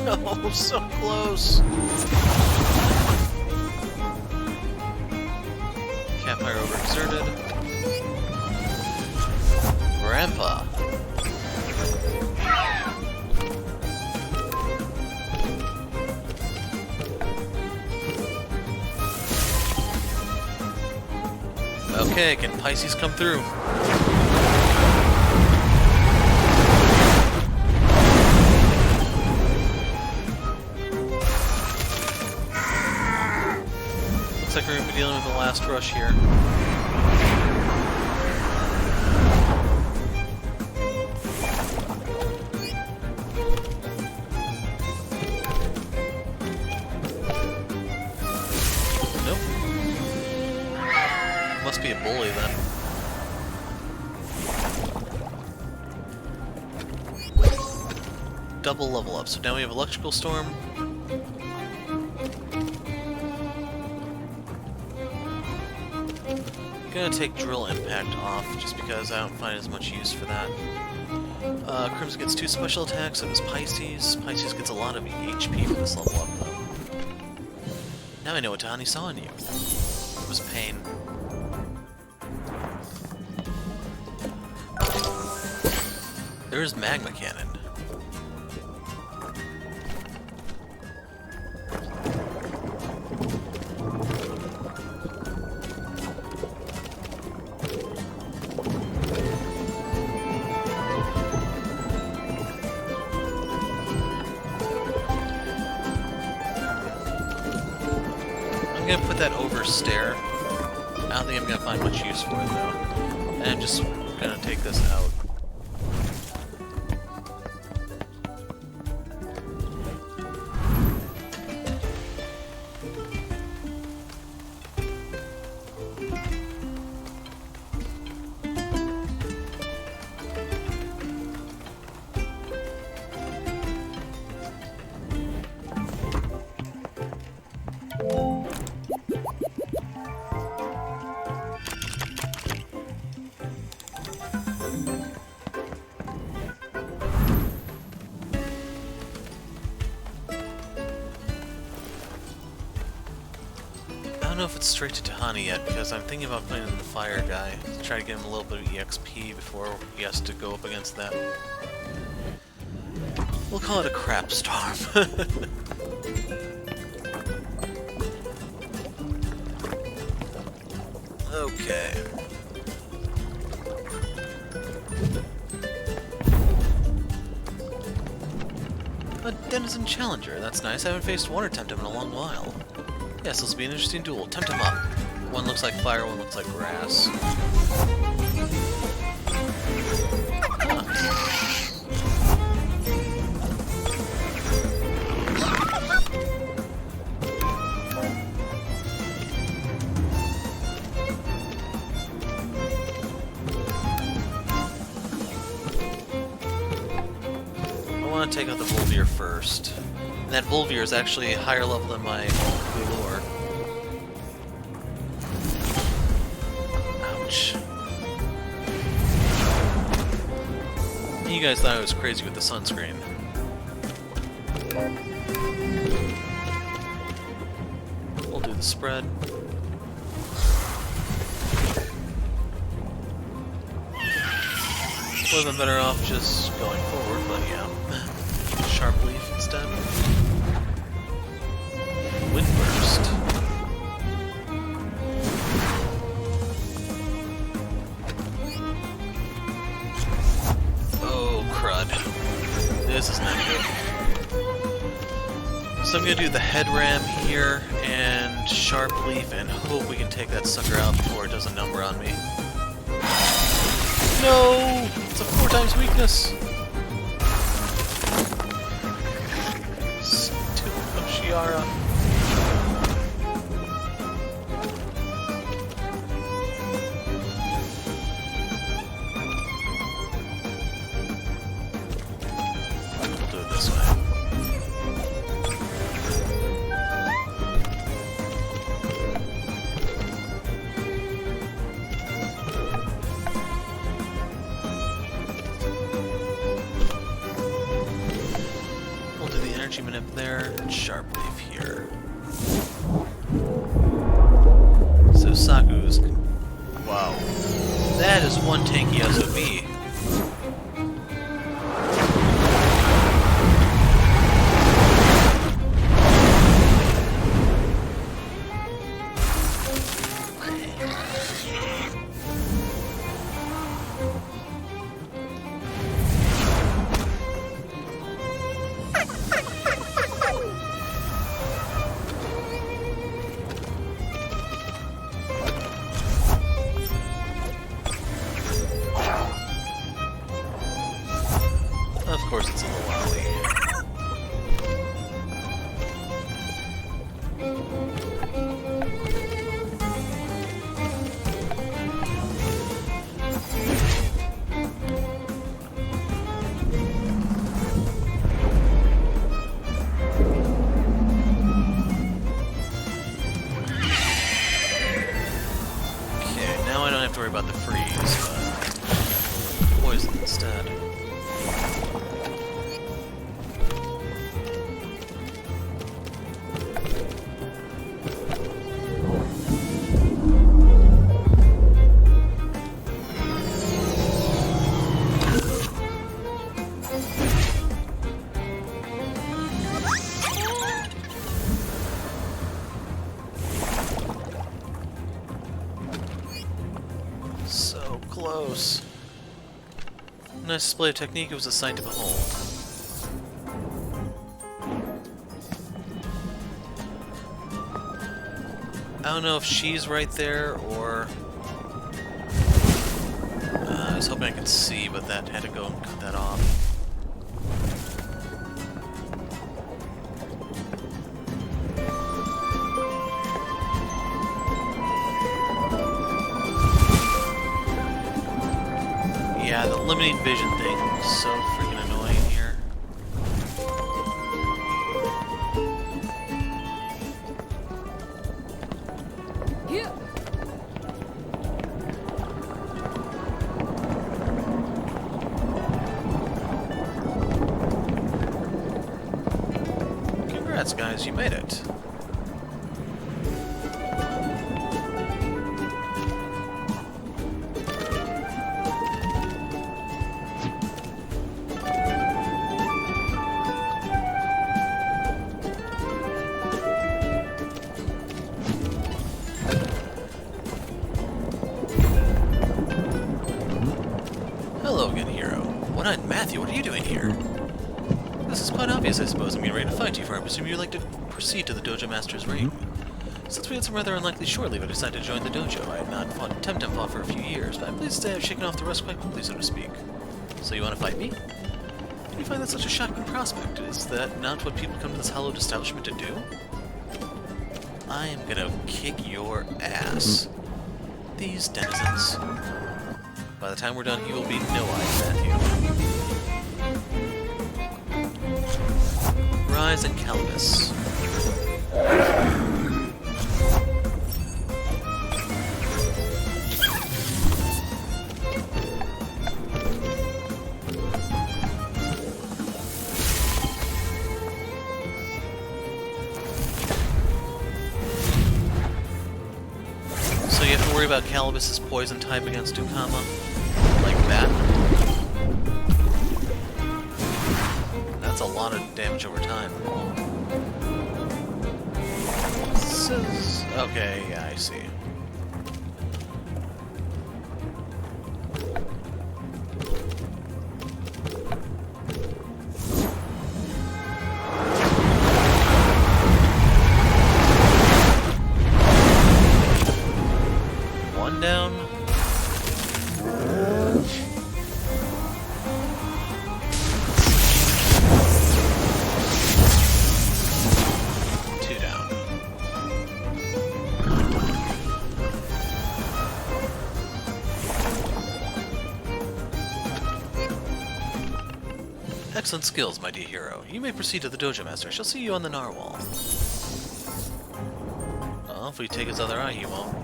Oh, so close! Campfire overexerted. Grandpa! Okay, can Pisces come through? Looks like we're going to be dealing with the last rush here. Nope. Must be a bully then. Double level up. So now we have Electrical Storm. Gonna take Drill Impact off, just because I don't find as much use for that. Crimson gets 2 special attacks, so does Pisces. Pisces gets a lot of HP for this level up, though. Now I know what Tahani saw in you. It was pain. There's Magma Cannon. I'm gonna put that over Stair. I don't think I'm gonna find much use for it though. And I'm just gonna take this out. I don't know if it's straight to Tahani yet, because I'm thinking about playing in the fire guy to try to get him a little bit of EXP before he has to go up against that. We'll call it a crap storm. Okay. A Denizen Challenger, that's nice. I haven't faced Water Temtem in a long while. Yes, this will be an interesting duel. Temtem up. One looks like fire, one looks like grass. I want to take out the Volvier first. And that Volvier is actually a higher level than my Lure. Ouch. You guys thought I was crazy with the sunscreen. We'll do the spread. Would have been better off just going forward, but yeah. Sharp Leaf instead. Windburst. Oh, crud. This is not good. So I'm gonna do the head ram here and Sharp Leaf and hope we can take that sucker out before it does a number on me. No! It's a 4 times weakness! Stupid Oshiara. We'll do it this way. Manip there, and Sharp Leaf here. So Saku's... Wow. That is one tanky SOB. Of course it's a little wobbly. Okay, now I don't have to worry about the freeze, but poison instead. So close. Nice display of technique, it was a sight to behold. I don't know if she's right there, or... I was hoping I could see, but that had to go and cut that off. Yeah, the limiting vision thing is so freaking annoying here. Yeah. Congrats, guys, you made it. Hello again, hero. One-eyed Matthew, what are you doing here? This is quite obvious, I suppose. I'm getting ready to fight you, for I presume you'd like to proceed to the Dojo Master's ring. Since we had some rather unlikely shore leave, I decided to join the Dojo. I had not fought Temtem fought for a few years, but I'm pleased to say I've shaken off the rust quite quickly, so to speak. So you want to fight me? Can you find that such a shocking prospect? Is that not what people come to this hallowed establishment to do? I am gonna kick your ass. These denizens. By the time we're done, he will be no-eyed Matthew. Rise and Calibus. So you have to worry about Calibus's poison type against Ukama? Like that? damage over time. Okay, yeah, I see. One down. Two down. Excellent skills, my dear hero. You may proceed to the Dojo Master. I shall see you on the narwhal. Well, if we take his other eye, he won't.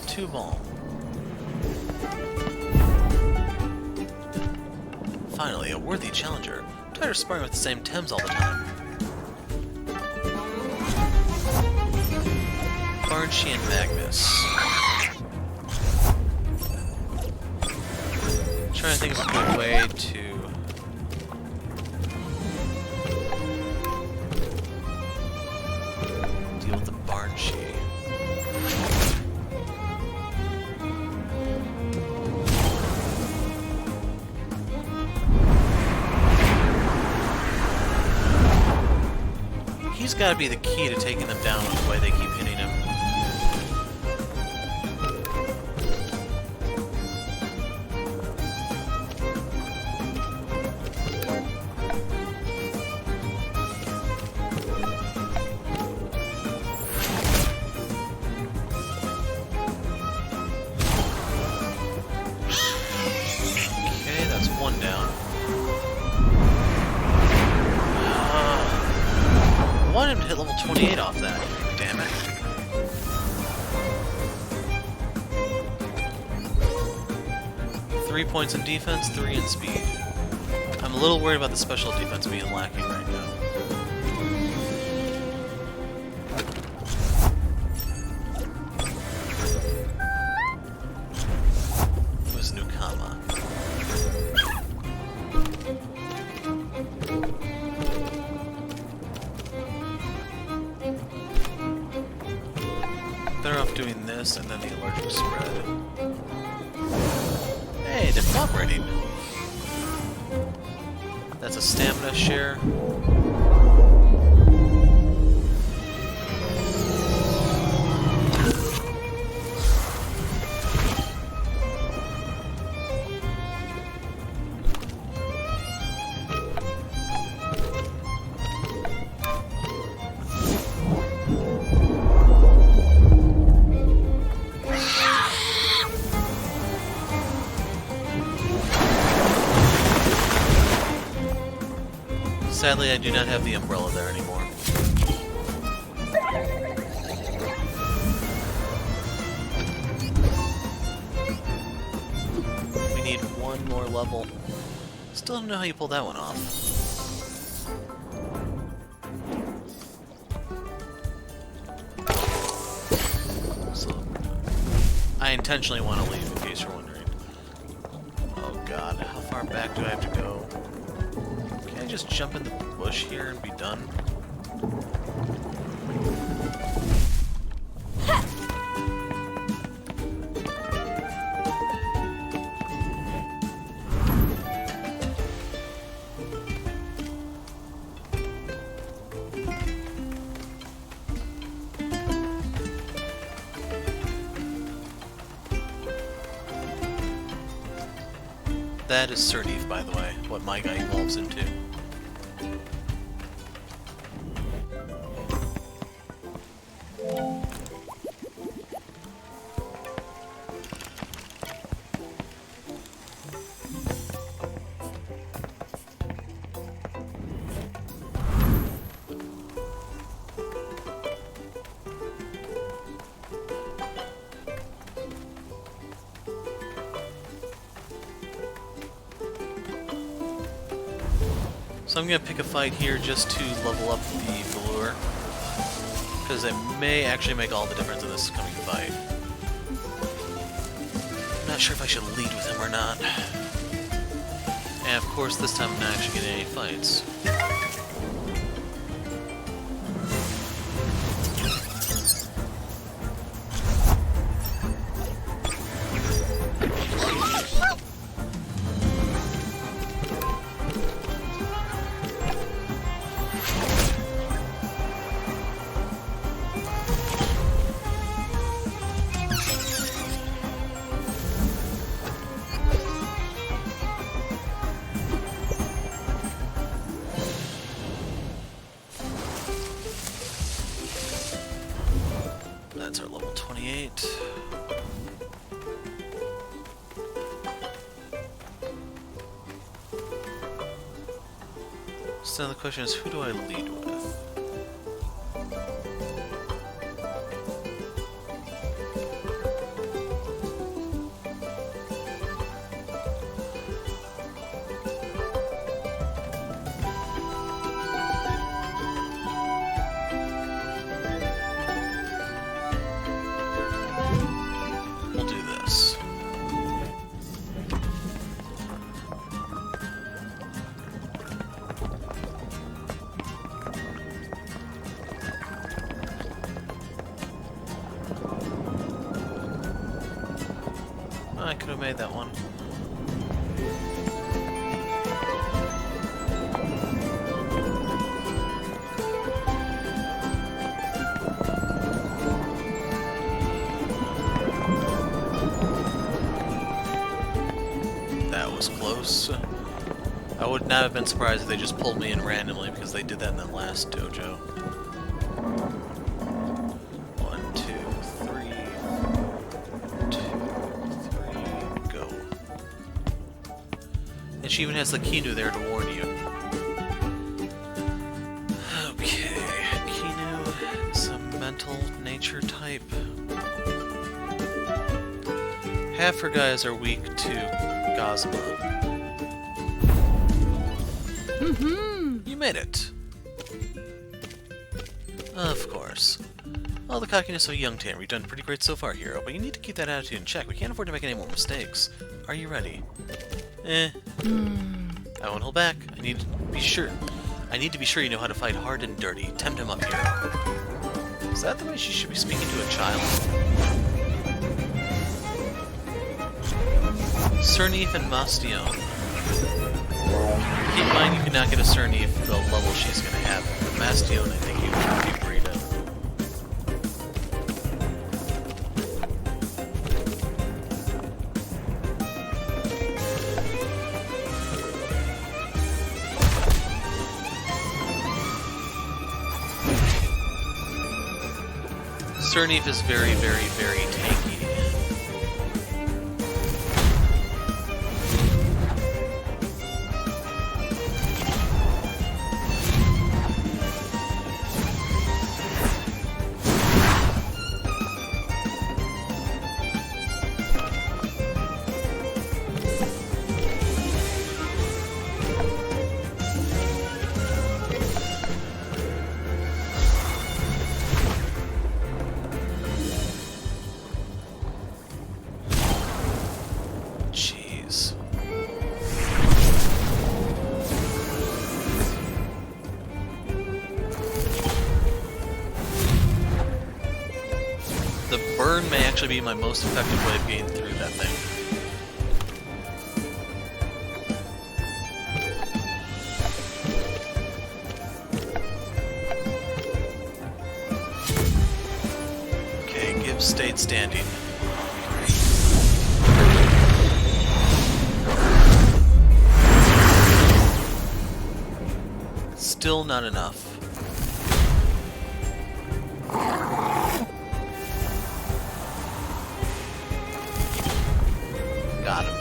Two ball. Finally, a worthy challenger. I'm tired of sparring with the same Tems all the time. Barnshee and Magnus. Trying to think of a good way to... deal with the Barnshee. He's got to be the key to taking them down with the way they keep hitting him. Okay, that's one down. I wanted him to hit level 28 off that. Damn it. Three points in defense, 3 in speed. I'm a little worried about the special defense being lacking right now. It was Nukama. Better off doing this and then the allergic spread. Hey, they're cooperating. That's a stamina share. Sadly, I do not have the umbrella there anymore. We need one more level. Still don't know how you pull that one off. So, I intentionally want to leave in case you're wondering. Oh god, how far back do I have to go? Can I just jump in the bush here and be done? That is Surneve, by the way, what my guy evolves into. So I'm going to pick a fight here just to level up the Velour, because it may actually make all the difference in this coming fight. I'm not sure if I should lead with him or not. And of course, this time I'm not actually getting any fights. That's our level 28. So now the question is, who do I lead with? We'll do this. Oh, I could have made that one. That was close. I would not have been surprised if they just pulled me in randomly, because they did that in the last dojo. 1, 2, 3, 2, 3, go. And she even has the Kinu there to warn you. Okay, Kinu is a mental nature type. Half her guys are weak to Gazma. You made it! Of course. Well, the cockiness of a young tamer. You've done pretty great so far, hero, but you need to keep that attitude in check. We can't afford to make any more mistakes. Are you ready? I won't hold back. I need to be sure you know how to fight hard and dirty. Temtem up, hero. Is that the way she should be speaking to a child? Cernif and Mastion. Keep in mind you cannot get a Cernif the level she's going to have. But Mastion, I think you can be breed of. Cernif is very, very, very tanky. Jeez. The burn may actually be my most effective way of getting through that thing. Okay, give state standing. Still not enough. Got him.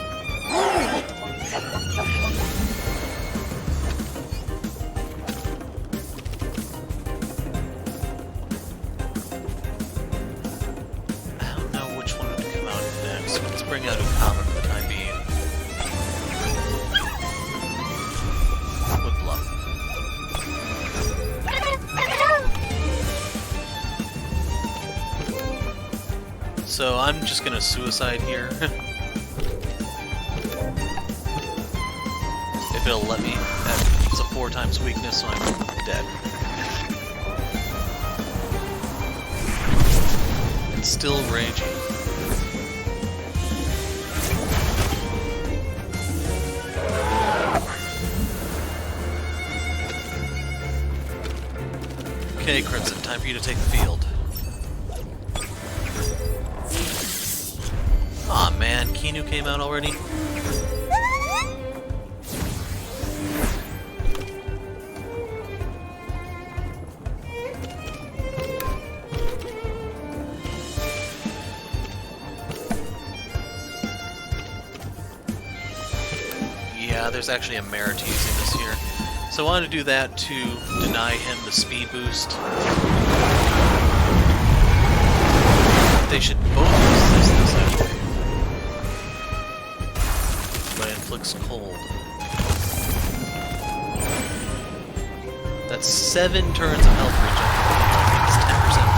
I don't know which one would come out next. Let's bring out Ukama for the time being. With luck. So I'm just gonna suicide here. If it'll let me. It's a 4 times weakness, so I'm dead. It's still raging. Okay, Crimson, time for you to take the field. Aw, man, Kinu came out already? Yeah, there's actually a Merit using this here. So I wanted to do that to deny him the speed boost. They should both resist this anyway. But it inflicts cold. That's 7 turns of health for each other. I think it's 10% per turn.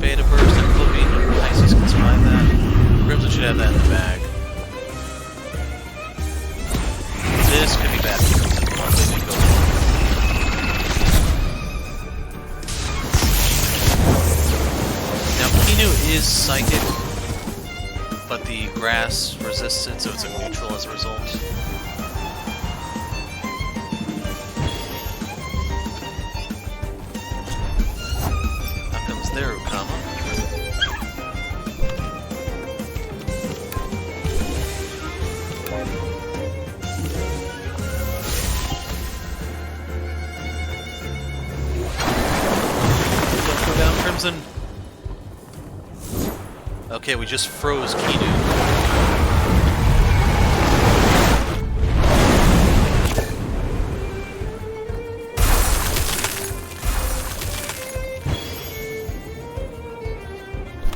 Beta burst and Cookie. Pisces can survive that. Crimson should have that in the bag. This could be bad for Crimson. Once they go. Now, Kinu is psychic, but the grass resists it, so it's a neutral as a result. How comes there, Ukama? Crimson. Okay, we just froze Kinu.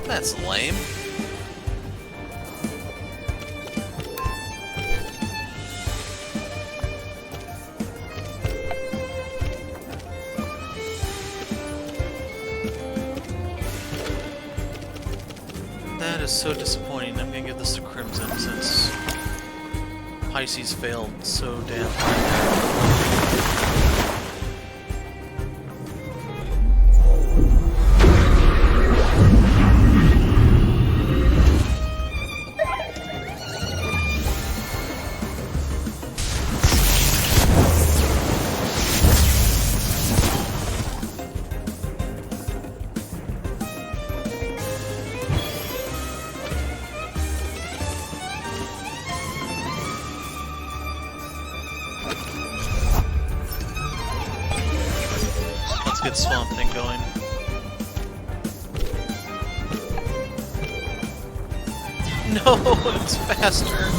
That's lame. That is so disappointing. I'm gonna give this to Crimson since Pisces failed so damn hard Get Swamp Thing going. No, it's faster.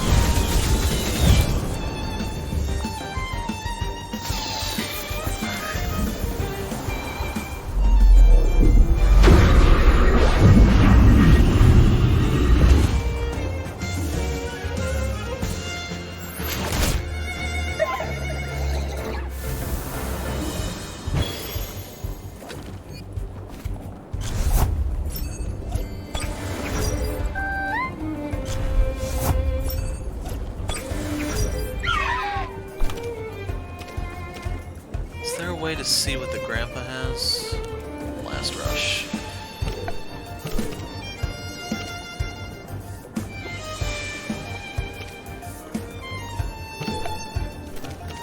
Is there a way to see what the grandpa has? Blast Rush.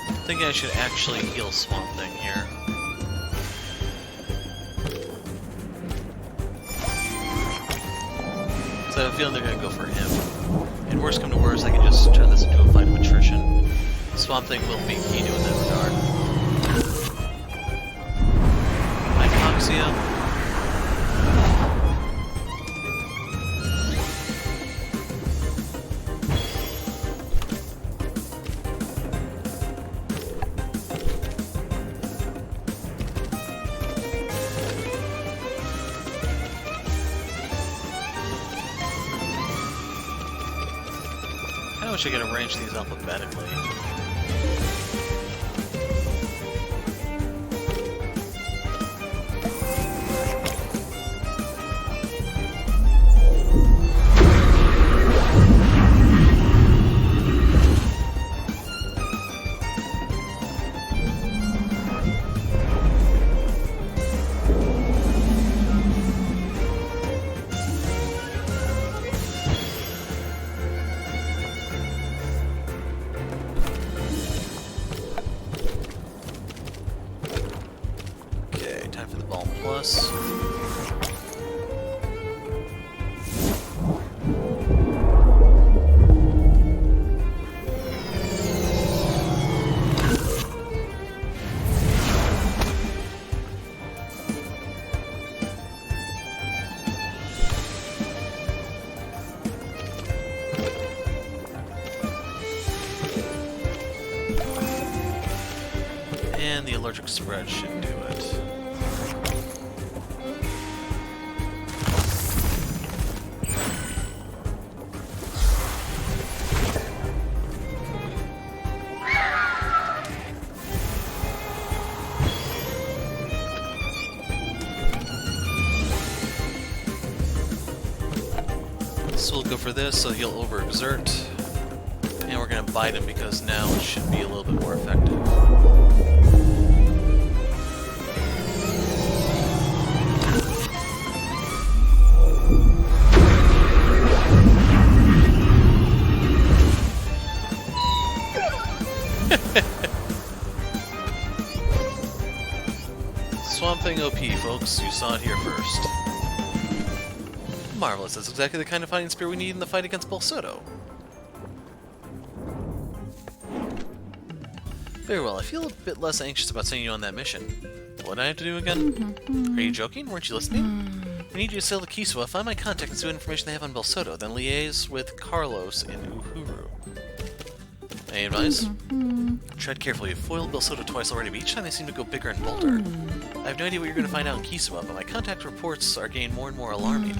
I think I should actually heal Swamp Thing here. So I have a feeling they're gonna go for him. And worst come to worst, I can just turn this into a fight of attrition. Swamp Thing will beat Kinu in that regard. Hypoxia. wish I could arrange these alphabetically. And the allergic spread should do it. So we'll go for this, so he'll overexert. And we're going to bite him because now it should be a little bit more effective. Swamp Thing OP, folks. You saw it here first. Marvelous. That's exactly the kind of fighting spirit we need in the fight against Bolsotto. Very well. I feel a bit less anxious about sending you on that mission. What do I have to do again? Are you joking? Weren't you listening? We need you to sail to Kiswa, find my contact, and see what information they have on Bolsotto, then liaise with Carlos in Uhuru. Any advice? Tread carefully. You've foiled Bolsotto twice already, but each time they seem to go bigger and bolder. I have no idea what you're going to find out in Kiswa, but my contact reports are getting more and more alarming.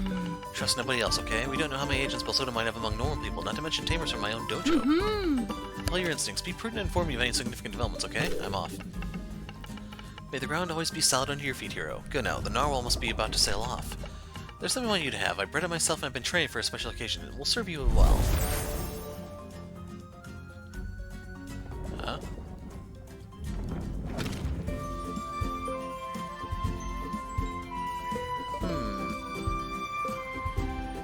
Trust nobody else, okay? We don't know how many agents Bolsotto might have among normal people, not to mention tamers from my own dojo. Follow your instincts. Be prudent and inform me of any significant developments, okay? I'm off. May the ground always be solid under your feet, hero. Go now. The narwhal must be about to sail off. There's something I want you to have. I bred it myself and I've been training for a special occasion. It will serve you well. Huh?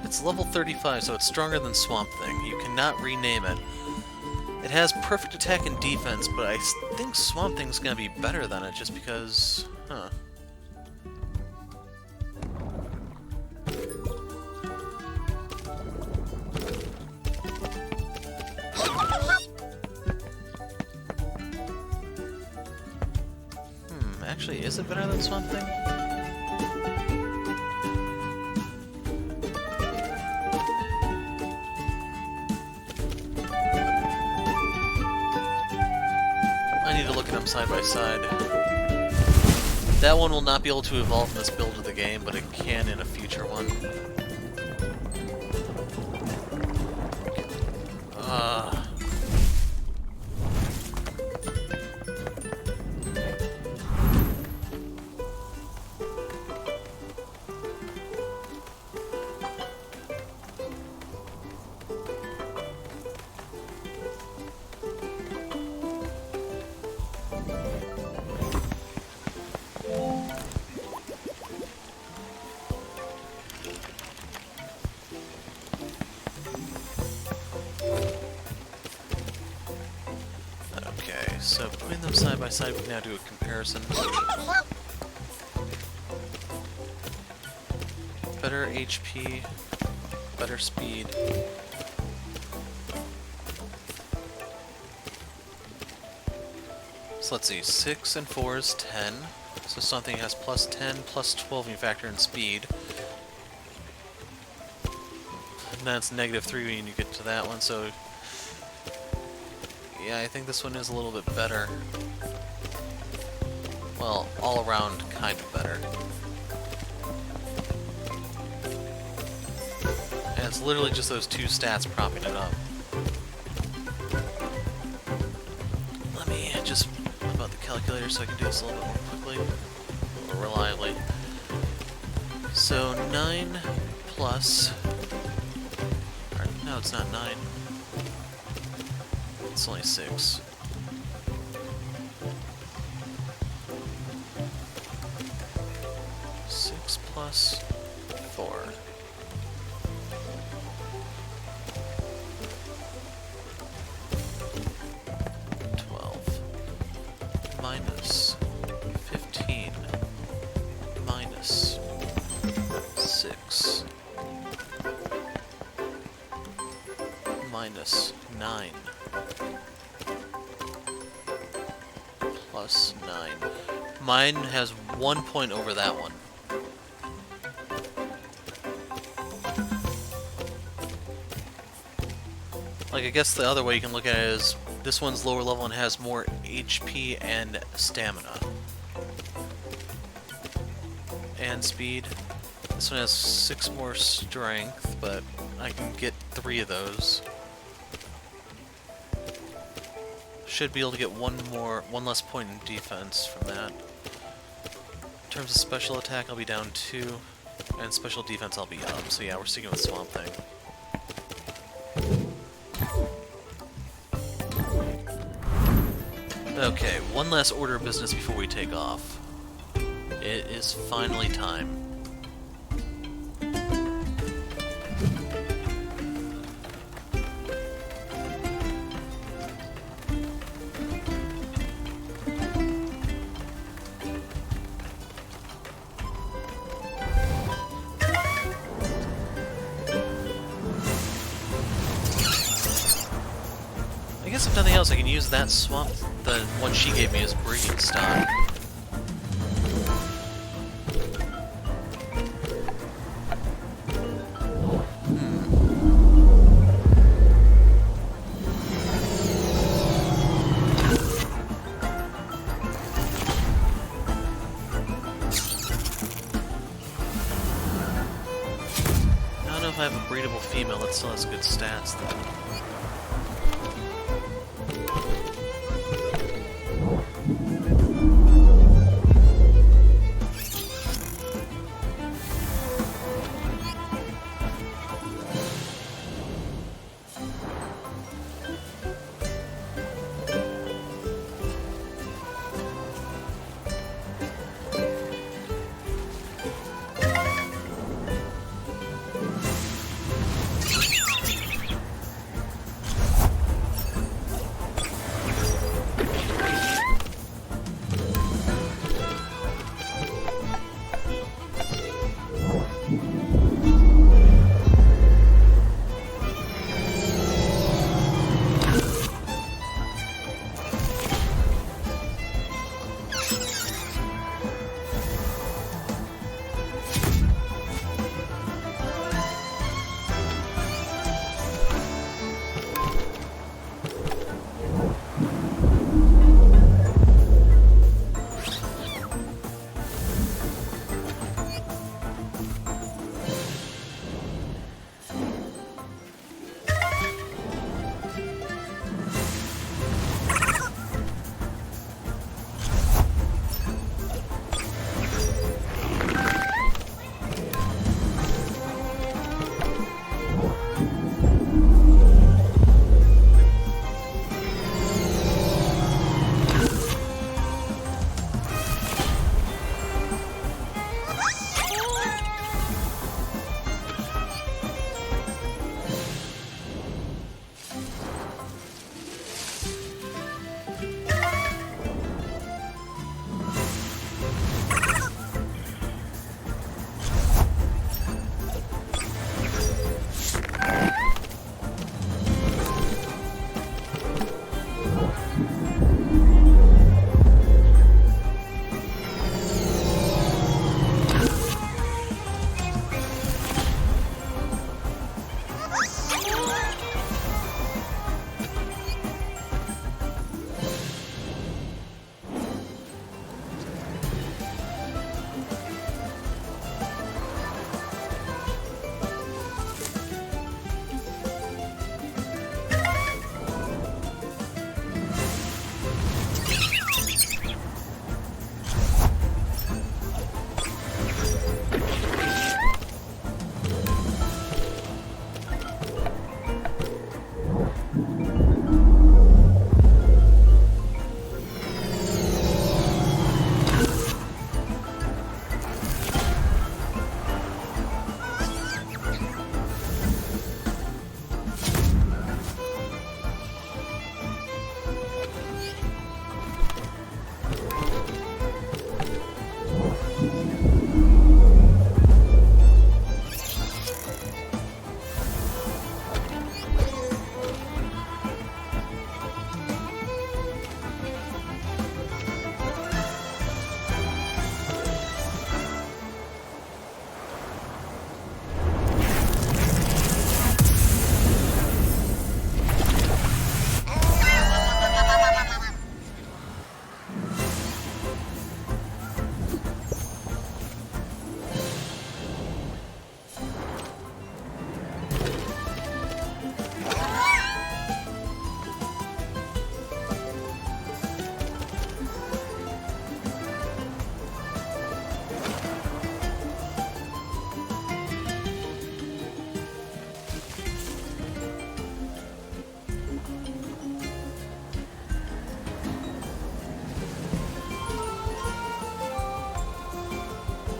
It's level 35, so it's stronger than Swamp Thing. You cannot rename it. It has perfect attack and defense, but I think Swamp Thing's gonna be better than it just because... Huh. Actually, is it better than Swamp Thing? I need to look at them side by side. That one will not be able to evolve in this build of the game, but it can in a future one. So putting them side by side, we can now do a comparison. Better HP, better speed. So let's see, 6 and 4 is 10. So something has plus 10, plus 12 when you factor in speed. And that's negative 3 when you get to that one, so... Yeah, I think this one is a little bit better. Well, all around kind of better. And it's literally just those two stats propping it up. calculator so I can do this a little bit more quickly, or reliably. So 9 plus... Or, no, it's not 9. It's only 6. Plus 4. 12 minus 15 minus 6 minus 9 plus 9. Mine has 1 point over that one. Like, I guess the other way you can look at it is, this one's lower level and has more HP and stamina. And speed. This one has 6 more strength, but I can get 3 of those. Should be able to get one less point in defense from that. In terms of special attack, I'll be down 2, and special defense I'll be up. So yeah, we're sticking with Swamp Thing. Okay, one last order of business before we take off. It is finally time. I guess if nothing else, I can use that swamp, the one she gave me, as breeding stock. I don't know if I have a breedable female that still has good stats, though.